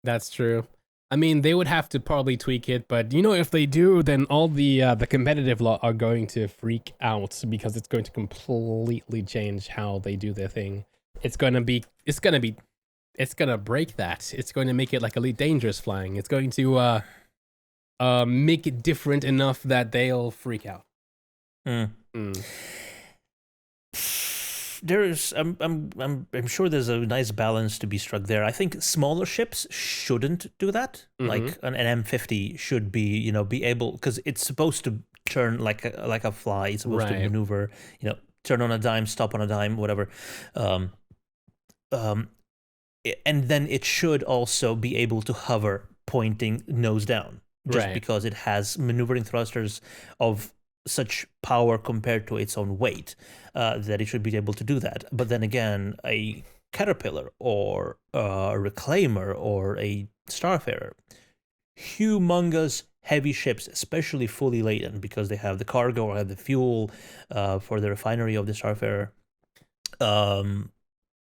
That's true. I mean, they would have to probably tweak it, but if they do, then all the competitive lot are going to freak out because it's going to completely change how they do their thing. It's gonna break that. It's going to make it like Elite Dangerous flying. It's going to make it different enough that they'll freak out. There's I'm sure there's a nice balance to be struck there. I think smaller ships shouldn't do that. Like an M50 should be able, because it's supposed to turn like a fly. It's supposed to maneuver, turn on a dime, stop on a dime, whatever. And then it should also be able to hover pointing nose down, just because it has maneuvering thrusters of such power compared to its own weight, that it should be able to do that. But then again, a Caterpillar or a Reclaimer or a Starfarer, humongous heavy ships, especially fully laden, because they have the cargo or have the fuel for the refinery of the Starfarer.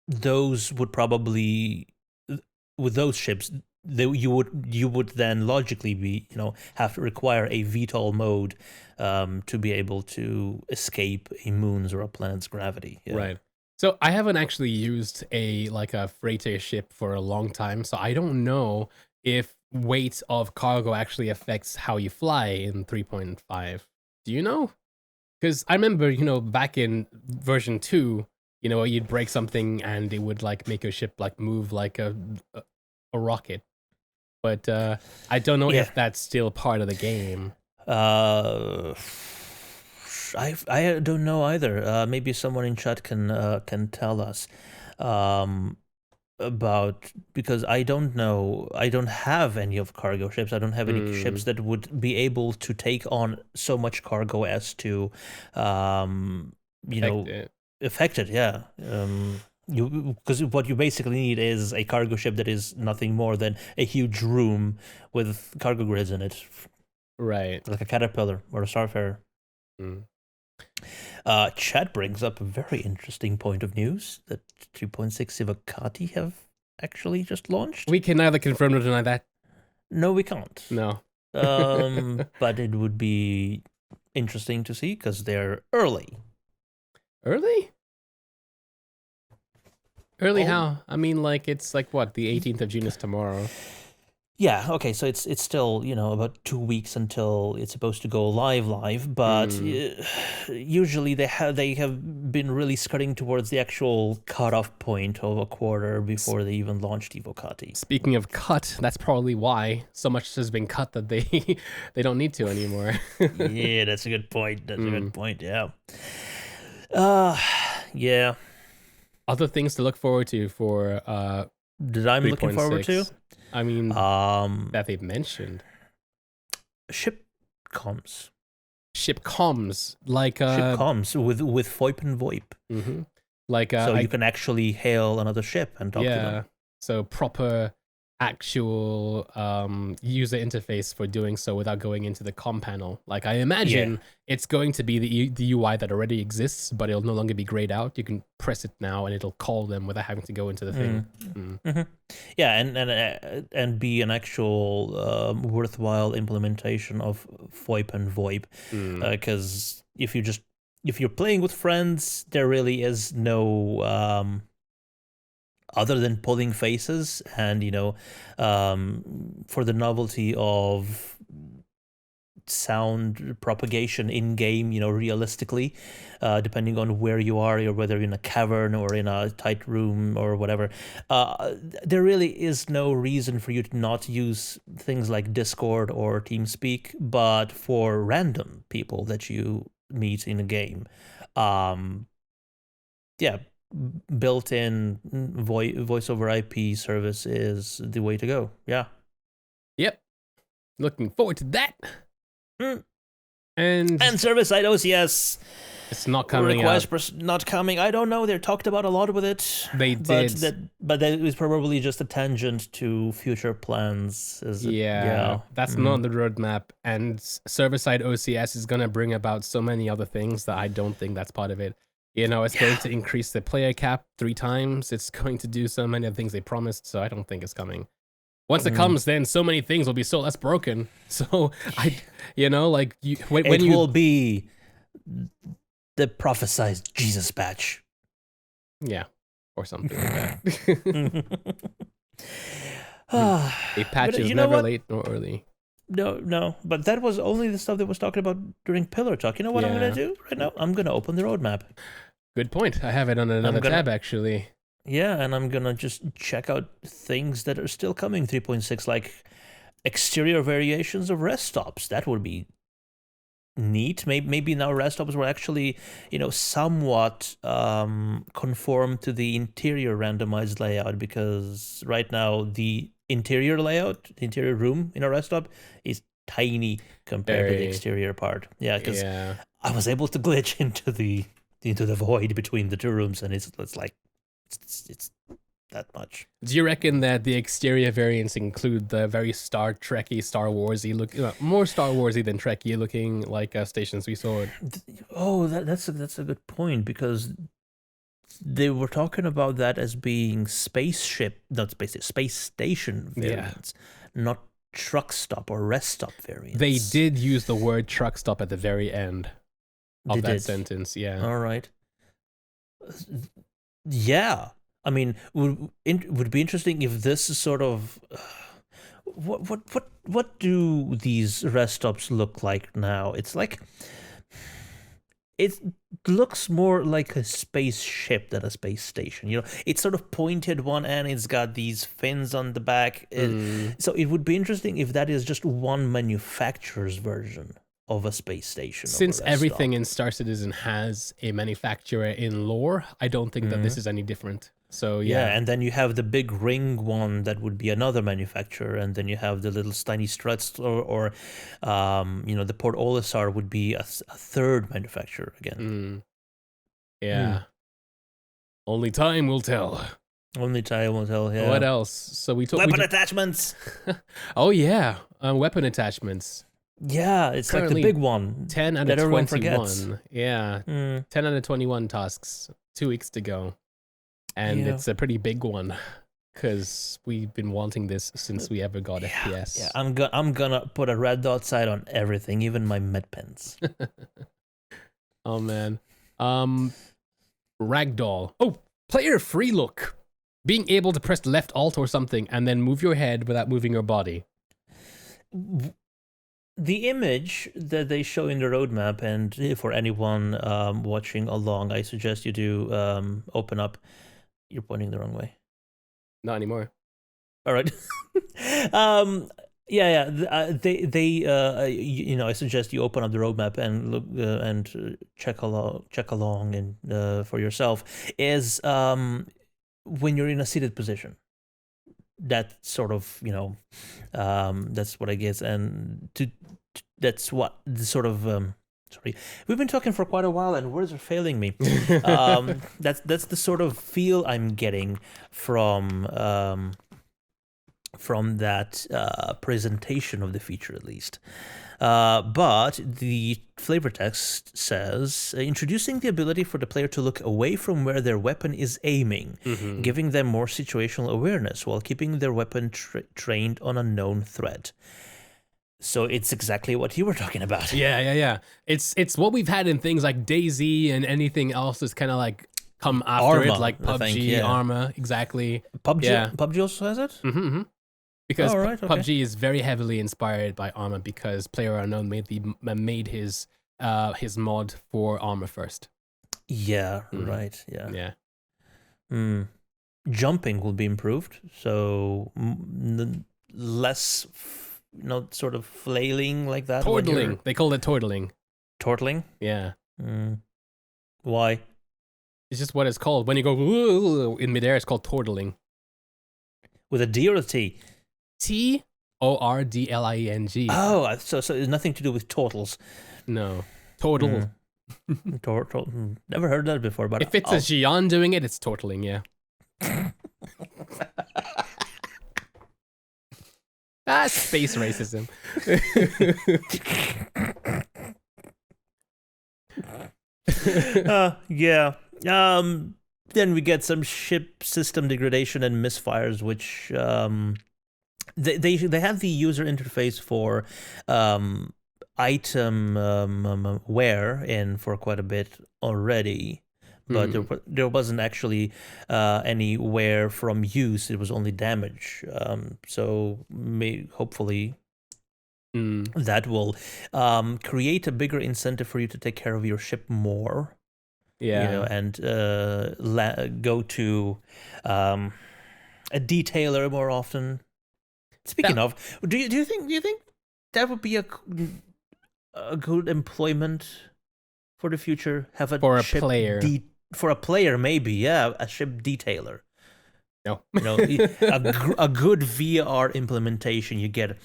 Those would probably, with those ships, you would then logically be have to require a VTOL mode to be able to escape a moon's or a planet's gravity. Yeah. Right. So I haven't actually used a freighter ship for a long time, so I don't know if weight of cargo actually affects how you fly in 3.5. Do you know? Because I remember, back in version 2, you'd break something and it would make your ship move like a rocket. But I don't know if that's still part of the game. I don't know either. Maybe someone in chat can tell us about, because I don't know. I don't have any of cargo ships. I don't have any ships that would be able to take on so much cargo as to affect it. Yeah. Because what you basically need is a cargo ship that is nothing more than a huge room with cargo grids in it. Right. Like a Caterpillar or a Starfarer. Chat brings up a very interesting point of news that 3.6 Ivocati have actually just launched. We can neither confirm nor deny that. No, we can't. No. But it would be interesting to see because they're early. Early? Early how? I mean, it's what? The 18th of June is tomorrow. Yeah, okay, so it's still, about 2 weeks until it's supposed to go live, but usually they have been really skirting towards the actual cutoff point of a quarter before they even launched Ivocati. Speaking of cut, that's probably why so much has been cut that they don't need to anymore. Yeah, that's a good point. That's a good point, yeah. Yeah. Other things to look forward to for that I'm looking forward to? I mean, that they've mentioned. Ship comms. Ship comms, ship comms with VoIP and VoIP. Mm-hmm. So you can actually hail another ship and talk to them. So proper actual user interface for doing so without going into the comm panel. I imagine it's going to be the UI that already exists, but it'll no longer be grayed out. You can press it now and it'll call them without having to go into the thing. Mm-hmm. Yeah, and be an actual worthwhile implementation of VoIP and VoIP, because if you're playing with friends, there really is no other than pulling faces and for the novelty of sound propagation in game, realistically, depending on where you are, or whether you're in a cavern or in a tight room or whatever. There really is no reason for you to not use things like Discord or TeamSpeak, but for random people that you meet in a game, built-in voice over IP service is the way to go. Yeah. Yep. Looking forward to that. Mm. And server-side OCS. It's not coming out. Not coming. I don't know. They talked about a lot with it. They did. But that was probably just a tangent to future plans. That's not on the roadmap. And server-side OCS is going to bring about so many other things that I don't think that's part of it. It's going to increase the player cap 3 times. It's going to do so many of the things they promised, so I don't think it's coming. Once it comes, then so many things will be so less broken. So it will be the prophesized Jesus patch. Yeah, or something like that. A patch is never late nor early. No, but that was only the stuff that was talking about during Pillar Talk. You know what I'm going to do right now? I'm going to open the roadmap. Good point. I have it on another tab, actually. Yeah, and I'm going to just check out things that are still coming 3.6, like exterior variations of rest stops. That would be neat. Maybe now rest stops will actually, somewhat conform to the interior randomized layout, because right now the interior layout, the interior room in a rest stop is tiny compared to the exterior part. Yeah, because I was able to glitch into the void between the 2 rooms, and it's like it's that much. Do you reckon that the exterior variants include the very Star Trekky, Star Warsy look, more Star Warsy than Trekky looking like stations we saw? That's a good point, because they were talking about that as being space station variants, not truck stop or rest stop variants. They did use the word truck stop at the very end of that sentence. Yeah. All right. Yeah. I mean, would be interesting if this is sort of what do these rest stops look like now? It's like, it looks more like a spaceship than a space station. It's sort of pointed one end. It's got these fins on the back. So it would be interesting if that is just one manufacturer's version of a space station. Since everything in Star Citizen has a manufacturer in lore, I don't think that this is any different. So yeah, and then you have the big ring one that would be another manufacturer, and then you have the little tiny struts, or the Port Olisar would be a third manufacturer again. Only time will tell. Only time will tell. Yeah. What else? So weapon attachments. Oh yeah, weapon attachments. Yeah, it's currently like the big one. 10 out of 21. Yeah, 10 out of 21 tasks. 2 weeks to go. And it's a pretty big one, because we've been wanting this since we ever got FPS. Yeah, I'm gonna put a red dot sight on everything, even my med pens. Oh man. Ragdoll. Oh, player free look. Being able to press left alt or something and then move your head without moving your body. The image that they show in the roadmap, and for anyone watching along, I suggest you do open up. You're pointing the wrong way. Not anymore. All right. I suggest you open up the roadmap and look and check along and for yourself. Is when you're in a seated position. That sort of, that's what I guess, and that's what the sort of. Sorry, we've been talking for quite a while, and words are failing me. That's the sort of feel I'm getting from that presentation of the feature, at least. But the flavor text says, introducing the ability for the player to look away from where their weapon is aiming, giving them more situational awareness while keeping their weapon trained on a known threat. So it's exactly what you were talking about. Yeah. It's what we've had in things like DayZ, and anything else that's kind of like come after Arma, it, like PUBG, Arma, exactly. PUBG also has it? Mm-hmm. Because Oh, right, okay. PUBG is very heavily inspired by Arma because PlayerUnknown made his mod for Arma first. Yeah, right. Yeah. Yeah. Jumping will be improved, so less, sort of flailing like that. Tortling. They call it tortling. Tortling? Yeah. Why? It's just what it's called. When you go in midair, it's called tortling. With a D or a T? Tordling. Oh, so it's nothing to do with turtles. No. Total. Never heard that before, but if it's a Xi'an doing it, it's tortling, yeah. Space racism. Yeah. Then we get some ship system degradation and misfires, which they have the user interface for item wear in for quite a bit already, but there wasn't actually any wear from use. It was only damage. So hopefully that will create a bigger incentive for you to take care of your ship more. Yeah, and go to a detailer more often. Speaking of, do you think that would be a good employment for the future? Have a for a ship player. For a player, maybe, yeah, a ship detailer. No, a good VR implementation. You get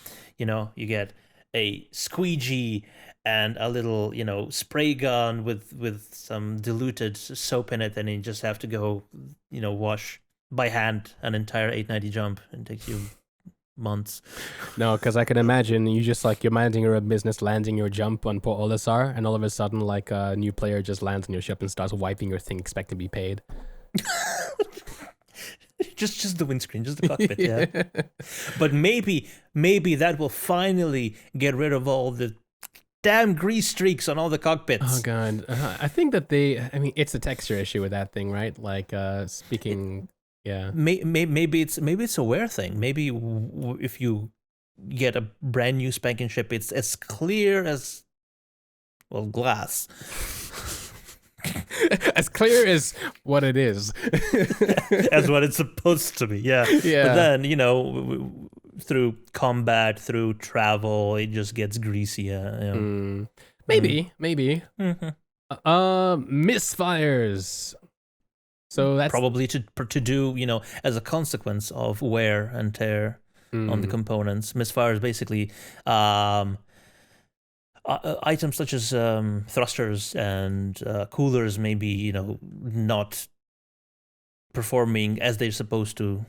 a squeegee and a little, spray gun with some diluted soap in it, and you just have to go, wash by hand an entire 890 jump, and it takes you months. No, because I can imagine you're managing your business, landing your jump on Port Olisar, and all of a sudden, like a new player just lands on your ship and starts wiping your thing, expecting to be paid. just the windscreen, just the cockpit, yeah. But maybe that will finally get rid of all the damn grease streaks on all the cockpits. Oh god, I think that it's a texture issue with that thing, right? Like speaking, yeah. Maybe it's a wear thing. Maybe if you get a brand new spanking ship, it's as clear as glass. As clear as what it is. As what it's supposed to be, yeah. But then, through combat, through travel, it just gets greasier. Maybe. Misfires. So that's probably to do, as a consequence of wear and tear on the components. Misfires basically items such as thrusters and coolers maybe not performing as they're supposed to.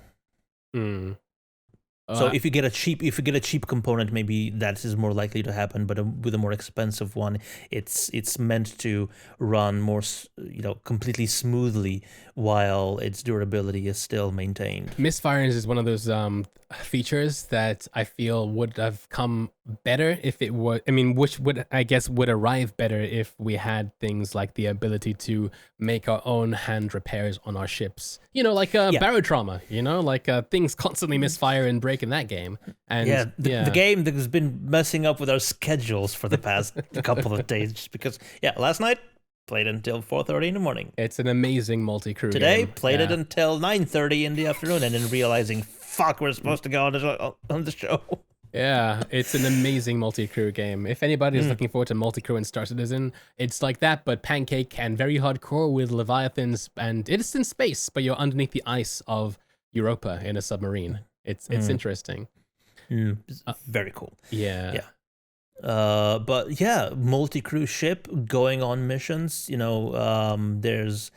So if you get a cheap component, maybe that is more likely to happen. But with a more expensive one, it's meant to run more, completely smoothly while its durability is still maintained. Misfires is one of those features that I feel would have come better if it was. Which would arrive better if we had things like the ability to make our own hand repairs on our ships. Like barotrauma. Like things constantly misfire and break in that game. And the game that has been messing up with our schedules for the past couple of days, just because last night played until 4:30 in the morning. It's an amazing multi-crew Today game. Played it until 9:30 in the afternoon, and then realizing, fuck, we're supposed to go on the show. Yeah, it's an amazing multi-crew game. If anybody is looking forward to multi-crew in Star Citizen, it's like that, but pancake and very hardcore with Leviathans, and it's in space, but you're underneath the ice of Europa in a submarine. It's interesting. Very cool. Yeah. But multi-crew ship going on missions. There's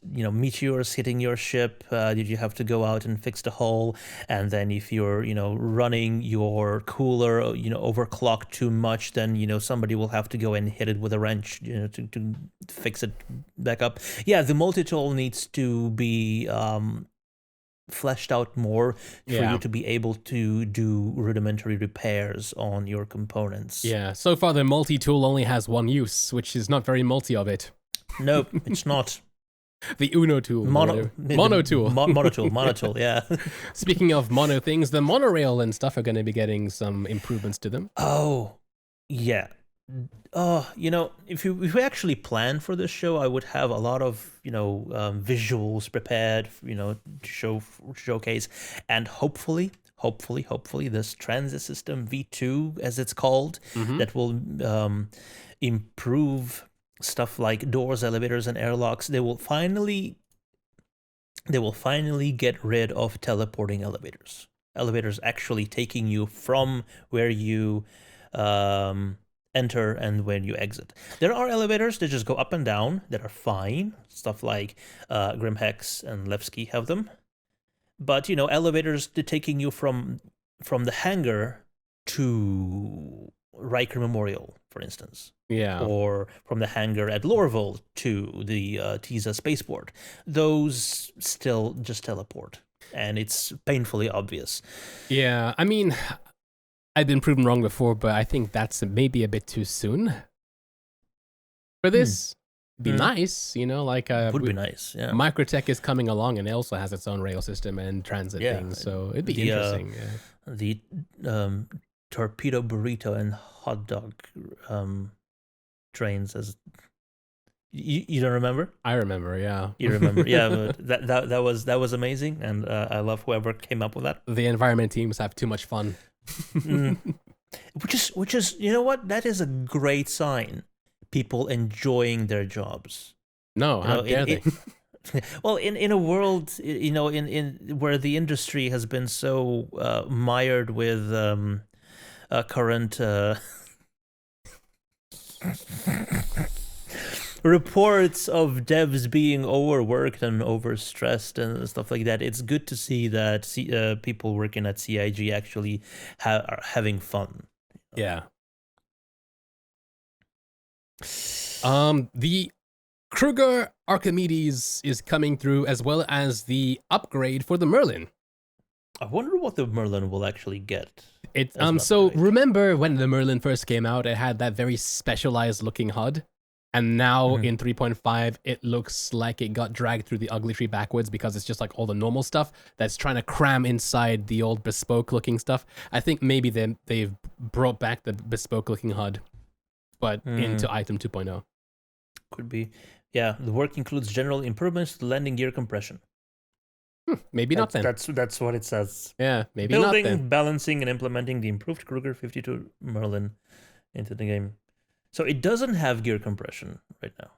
meteors hitting your ship. Did you have to go out and fix the hull? And then if you're running your cooler overclocked too much, then somebody will have to go and hit it with a wrench to fix it back up. The multi-tool needs to be fleshed out more for you to be able to do rudimentary repairs on your components. Yeah, so far the multi-tool only has one use, which is not very multi of it. Nope, it's not. The Uno tool. Mono tool. Monotool, yeah. Speaking of mono things, the monorail and stuff are going to be getting some improvements to them. Oh, yeah. If we actually planned for this show, I would have a lot of visuals prepared, to showcase, and hopefully, this transit system V2, as it's called, that will improve stuff like doors, elevators, and airlocks. They will finally get rid of teleporting elevators. Elevators actually taking you from where you enter and when you exit. There are elevators that just go up and down that are fine. Stuff like Grimhex and Levski have them. But elevators that taking you from the hangar to Riker Memorial, for instance. Yeah. Or from the hangar at Lorville to the Tisa spaceport. Those still just teleport. And it's painfully obvious. Yeah, I mean, I've been proven wrong before, but I think that's maybe a bit too soon for this. It'd be nice, would be nice, yeah. Microtech is coming along and it also has its own rail system and transit things, so it'd be interesting. The torpedo burrito and hot dog trains, as you don't remember? I remember, yeah. You remember, yeah. But that was amazing, and I love whoever came up with that. The environment teams have too much fun. Which is you know what? That is a great sign. People enjoying their jobs. No, how dare they? Well, in a world, in where the industry has been so mired with current reports of devs being overworked and overstressed and stuff like that, it's good to see that people working at CIG actually are having fun. Yeah. The Kruger Archimedes is coming through, as well as the upgrade for the Merlin. I wonder what the Merlin will actually get. So remember when the Merlin first came out, it had that very specialized looking HUD. And now in 3.5, it looks like it got dragged through the ugly tree backwards because it's just like all the normal stuff that's trying to cram inside the old bespoke looking stuff. I think maybe they've brought back the bespoke looking HUD, but into item 2.0. Could be. Yeah, the work includes general improvements to the landing gear compression. Maybe not then. That's what it says. Yeah, maybe Building, not then. balancing, and implementing the improved Kruger 52 Merlin into the game. So it doesn't have gear compression right now.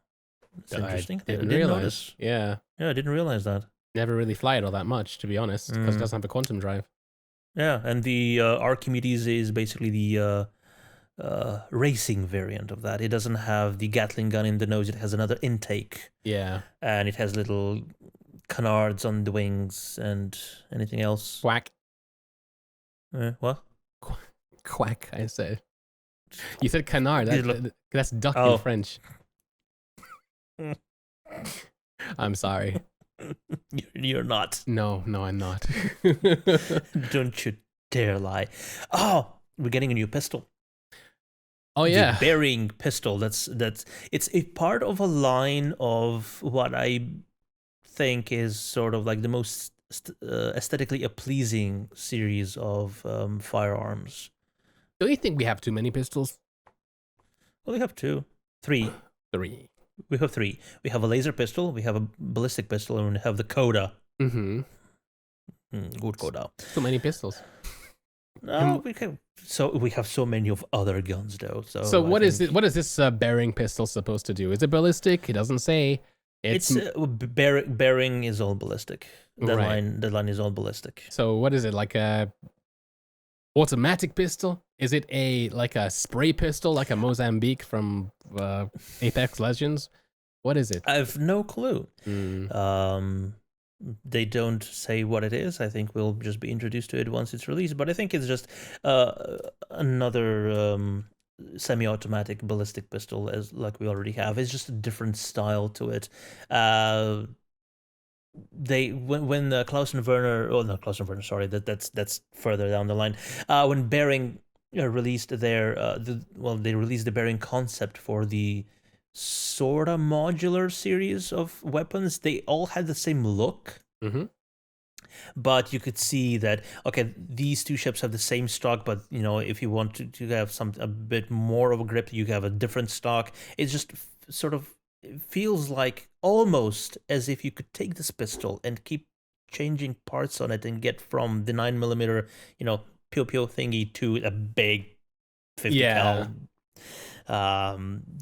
It's interesting. I didn't realize. Yeah, I didn't realize that. Never really fly it all that much, to be honest, because it doesn't have a quantum drive. Yeah, and the Archimedes is basically the racing variant of that. It doesn't have the Gatling gun in the nose. It has another intake. Yeah. And it has little canards on the wings and anything else. Quack. What? Quack, I said. You said canard. That's duck in French. I'm sorry. You're not. No, I'm not. Don't you dare lie. Oh, we're getting a new pistol. Oh yeah, the bearing pistol. That's it's a part of a line of what I think is sort of like the most aesthetically pleasing series of firearms. Do you think we have too many pistols? Well, we have three. We have three. We have a laser pistol, we have a ballistic pistol, and we have the Coda. Good Coda. So many pistols. No, we have so many of other guns though. So what is this bearing pistol supposed to do? Is it ballistic? It doesn't say. It's bearing is all ballistic. The line is all ballistic. So what is it, like a automatic pistol? Is it like a spray pistol, like a Mozambique from Apex Legends? What is it? I have no clue. They don't say what it is. I think we'll just be introduced to it once it's released. But I think it's just another semi-automatic ballistic pistol, as like we already have. It's just a different style to it. When Klaus and Werner, Klaus and Werner, sorry, that's further down the line. When Bearing released their they released the Bearing concept for the sort of modular series of weapons. They all had the same look. Mm-hmm. But you could see that, okay, these two ships have the same stock, but if you want to have a bit more of a grip, you have a different stock. It just sort of feels like almost as if you could take this pistol and keep changing parts on it and get from the 9mm, pew pew thingy to a big 50 cal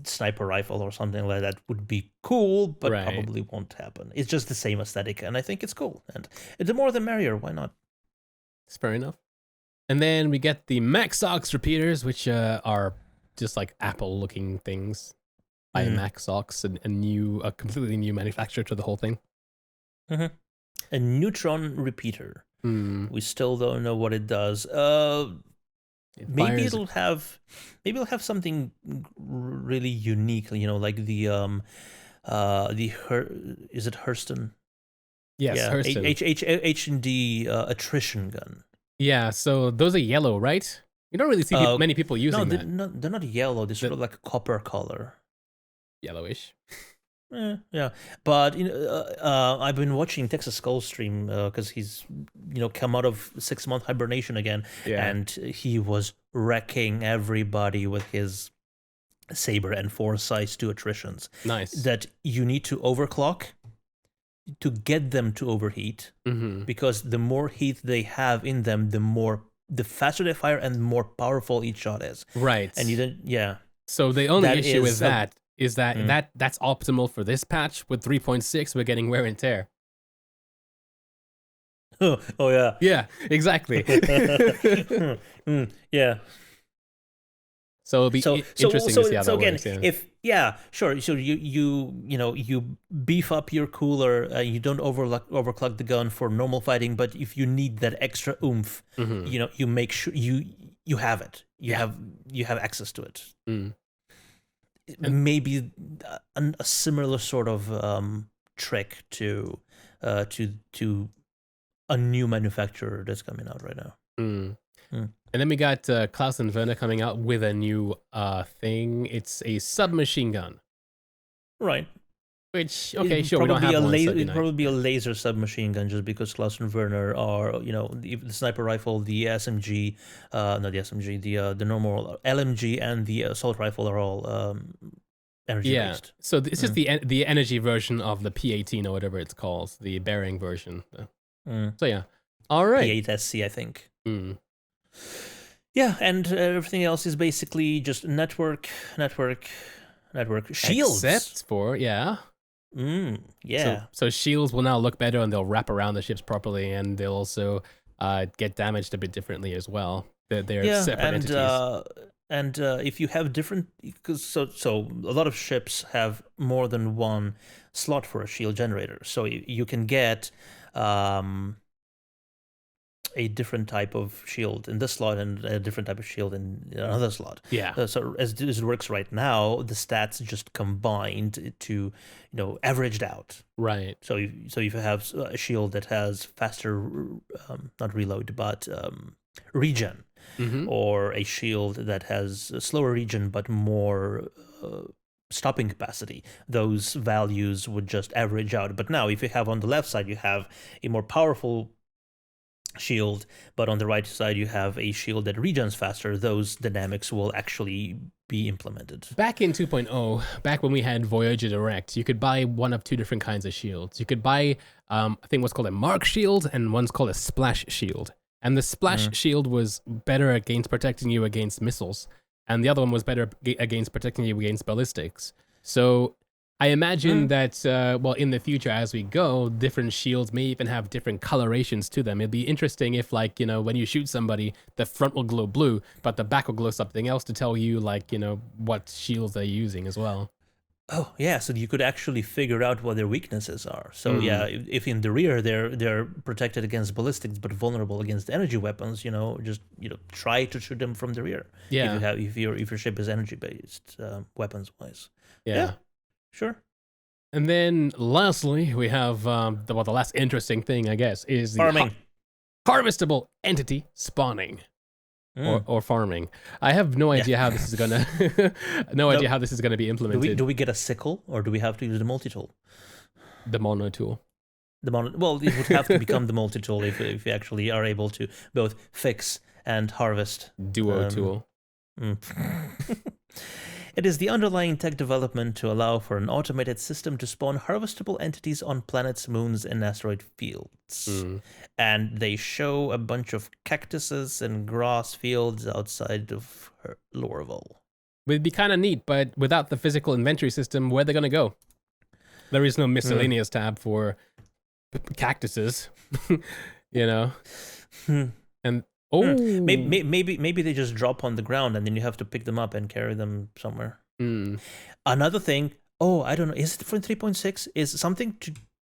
sniper rifle or something like that. Would be cool, but probably won't happen. It's just the same aesthetic, and I think it's cool. And the more the merrier. Why not? It's fair enough. And then we get the Maxox repeaters, which are just like Apple-looking things by Maxox, a completely new manufacturer to the whole thing. Mm-hmm. A neutron repeater. We still don't know what it does. Maybe it'll have something really unique, like the is it Hurston? Yes, yeah, Hurston. H&D attrition gun. Yeah, so those are yellow, right? You don't really see many people using that. No, they're not yellow. They're sort of like a copper color. Yellowish. Yeah, but I've been watching Texas Skull stream because he's come out of 6-month hibernation again, and he was wrecking everybody with his Saber and Foresight 2 attritions. Nice. That you need to overclock to get them to overheat, because the more heat they have in them, the faster they fire and the more powerful each shot is. Right. And you didn't, yeah. So the only issue is that's optimal for this patch. With 3.6, we're getting wear and tear. Oh yeah. Yeah, exactly. Yeah. So it'll be interesting to see how that works. So you beef up your cooler, you don't overclock the gun for normal fighting, but if you need that extra oomph, you make sure you have it. You have access to it. Maybe a similar sort of trick to a new manufacturer that's coming out right now. And then we got Klaus and Werner coming out with a new thing. It's a submachine gun. Right. Which, okay, sure, we don't have one. It'd probably be a laser submachine gun, just because Klaus and Werner are, the sniper rifle, the SMG, not the SMG, the normal LMG and the assault rifle are all energy based. So this is the energy version of the P18 or whatever it's called, the bearing version. So yeah, all right. P8SC, I think. Yeah, and everything else is basically just network shields. Except for So shields will now look better, and they'll wrap around the ships properly, and they'll also get damaged a bit differently as well. They're separate entities. And if you have different, so a lot of ships have more than one slot for a shield generator, so you can get a different type of shield in this slot and a different type of shield in another slot. Yeah. So as it works right now, the stats just combined to, averaged out. Right. So if you have a shield that has faster, not reload, but regen, or a shield that has a slower regen but more stopping capacity, those values would just average out. But now if you have on the left side, you have a more powerful shield, but on the right side you have a shield that regens faster, those dynamics will actually be implemented. Back in 2.0, back when we had Voyager Direct, you could buy one of two different kinds of shields. You could buy, I think what's called a mark shield, and one's called a splash shield. And the splash shield was better against protecting you against missiles, and the other one was better against protecting you against ballistics. So I imagine that, in the future, as we go, different shields may even have different colorations to them. It'd be interesting if, when you shoot somebody, the front will glow blue, but the back will glow something else to tell you, what shields they're using as well. Oh, yeah, so you could actually figure out what their weaknesses are. So, if in the rear they're protected against ballistics but vulnerable against energy weapons, just try to shoot them from the rear. Yeah. If your ship is energy-based, weapons-wise. Yeah. Sure. And then lastly, we have the last interesting thing, I guess, is the farming. Harvestable entity spawning. or farming. I have no idea how this is gonna idea how this is gonna be implemented. Do we get a sickle, or do we have to use the multi-tool? The mono tool. Well, it would have to become the multi-tool if we actually are able to both fix and harvest. Duo tool. It is the underlying tech development to allow for an automated system to spawn harvestable entities on planets, moons, and asteroid fields. And they show a bunch of cactuses and grass fields outside of Lorville. It'd be kind of neat, but without the physical inventory system, where are they going to go? There is no miscellaneous tab for cactuses, you know? And maybe they just drop on the ground and then you have to pick them up and carry them somewhere. Another thing, I don't know, is it for 3.6? Is something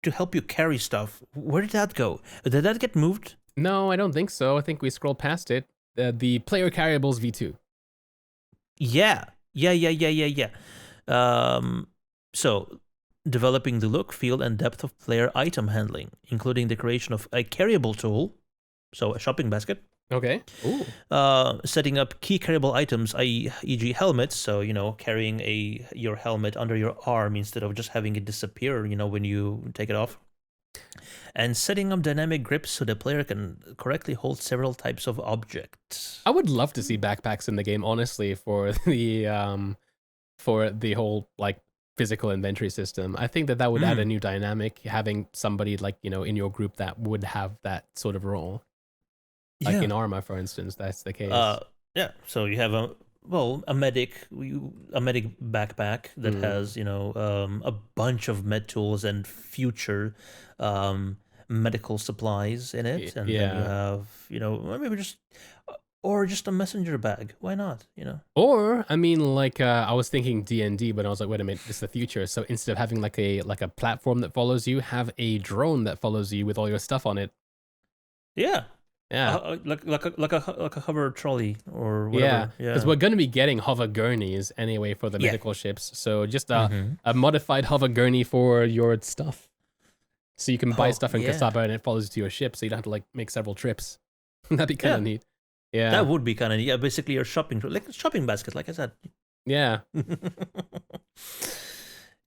to help you carry stuff? Where did that go? Did that get moved? No, I don't think so. I think we scrolled past it. The player carryables V2. Yeah. So, developing the look, feel, and depth of player item handling, including the creation of a carryable tool, so a shopping basket. Okay. Ooh. Setting up key carryable items, e.g. helmets, so, carrying your helmet under your arm instead of just having it disappear, when you take it off. And setting up dynamic grips so the player can correctly hold several types of objects. I would love to see backpacks in the game, honestly, for the whole physical inventory system. I think that would add a new dynamic, having somebody in your group that would have that sort of role. In Arma, for instance, that's the case. So you have a medic backpack that has a bunch of med tools and future medical supplies in it, and then you have maybe just a messenger bag. Why not? Or I mean, I was thinking D&D, but I was like, wait a minute, it's the future. So instead of having like a platform that follows you, have a drone that follows you with all your stuff on it. Yeah. Like a hover trolley or whatever. Yeah, because we're going to be getting hover gurneys anyway for the medical ships. So just a modified hover gurney for your stuff. So you can buy stuff in Kasaba and it follows you to your ship, so you don't have to make several trips. That'd be kind of neat. Yeah, that would be kind of neat. Yeah, basically your shopping basket, like I said. Yeah.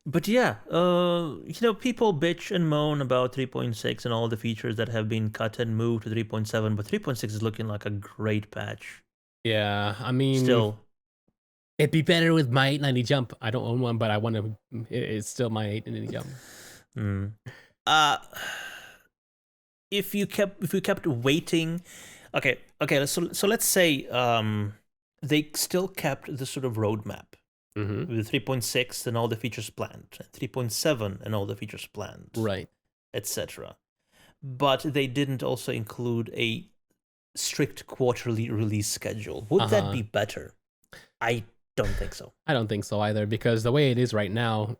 But yeah, people bitch and moan about 3.6 and all the features that have been cut and moved to 3.7, but 3.6 is looking like a great patch. Yeah, I mean, still, it'd be better with my 890 jump. I don't own one, but I want to. It's still my 890 jump. If you kept waiting, okay. So let's say they still kept the sort of roadmap. With 3.6 and all the features planned, 3.7 and all the features planned, right, etc. But they didn't also include a strict quarterly release schedule. Would that be better? I don't think so. I don't think so either, because the way it is right now,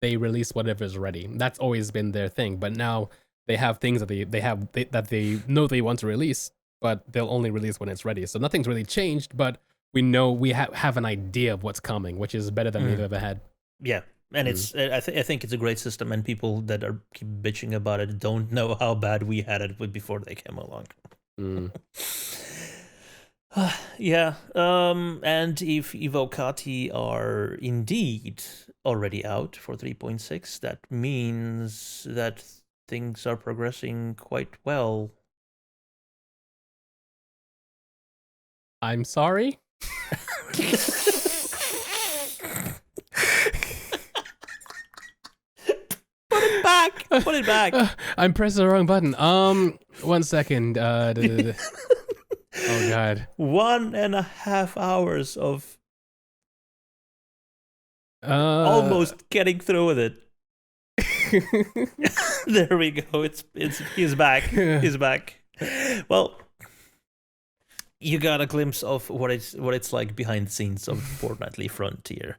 they release whatever's ready. That's always been their thing. But now they have things that they know they want to release, but they'll only release when it's ready. So nothing's really changed, but we know we have an idea of what's coming, which is better than we've ever had. Yeah, and it's I think it's a great system, and people that keep bitching about it don't know how bad we had it before they came along. Yeah, and if Evocati are indeed already out for 3.6, that means that things are progressing quite well. I'm sorry? Put it back. I'm pressing the wrong button. 1 second. Oh god. 1.5 hours of almost getting through with it. There we go. He's back. He's back. Well, you got a glimpse of what it's like behind the scenes of Fortnightly Frontier.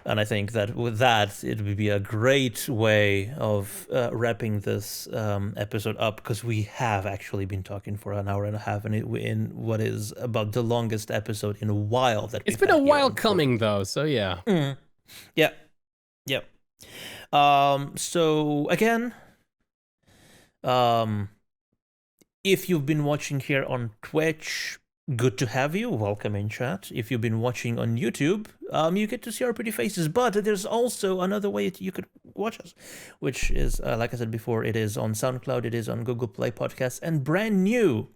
And I think that with that, it would be a great way of wrapping this episode up, because we have actually been talking for an hour and a half, and in what is about the longest episode in a while. It's been a while coming, though, so yeah. Yeah. So again, if you've been watching here on Twitch, Good to have you. Welcome in chat. If you've been watching on YouTube, you get to see our pretty faces. But there's also another way you could watch us, which is, like I said before, it is on SoundCloud, it is on Google Play Podcasts, and brand new,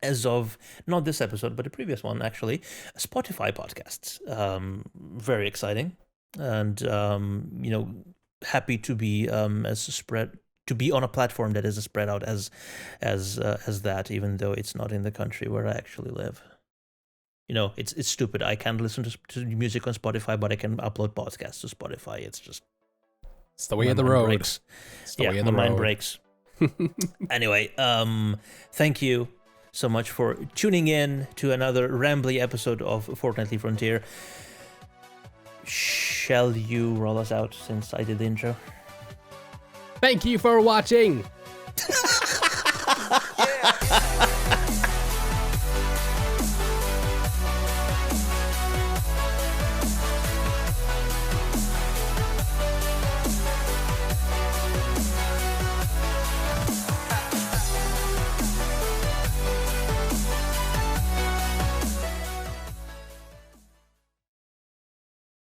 as of not this episode, but the previous one actually, Spotify podcasts. Very exciting, and happy to be to be on a platform that is spread out as that, even though it's not in the country where I actually live. It's stupid. I can't listen to music on Spotify, but I can upload podcasts to Spotify. It's the way of the road. Breaks. It's the way of the my mind road. breaks. Anyway, thank you so much for tuning in to another rambly episode of Fortnightly Frontier. Shall you roll us out since I did the intro? Thank you for watching.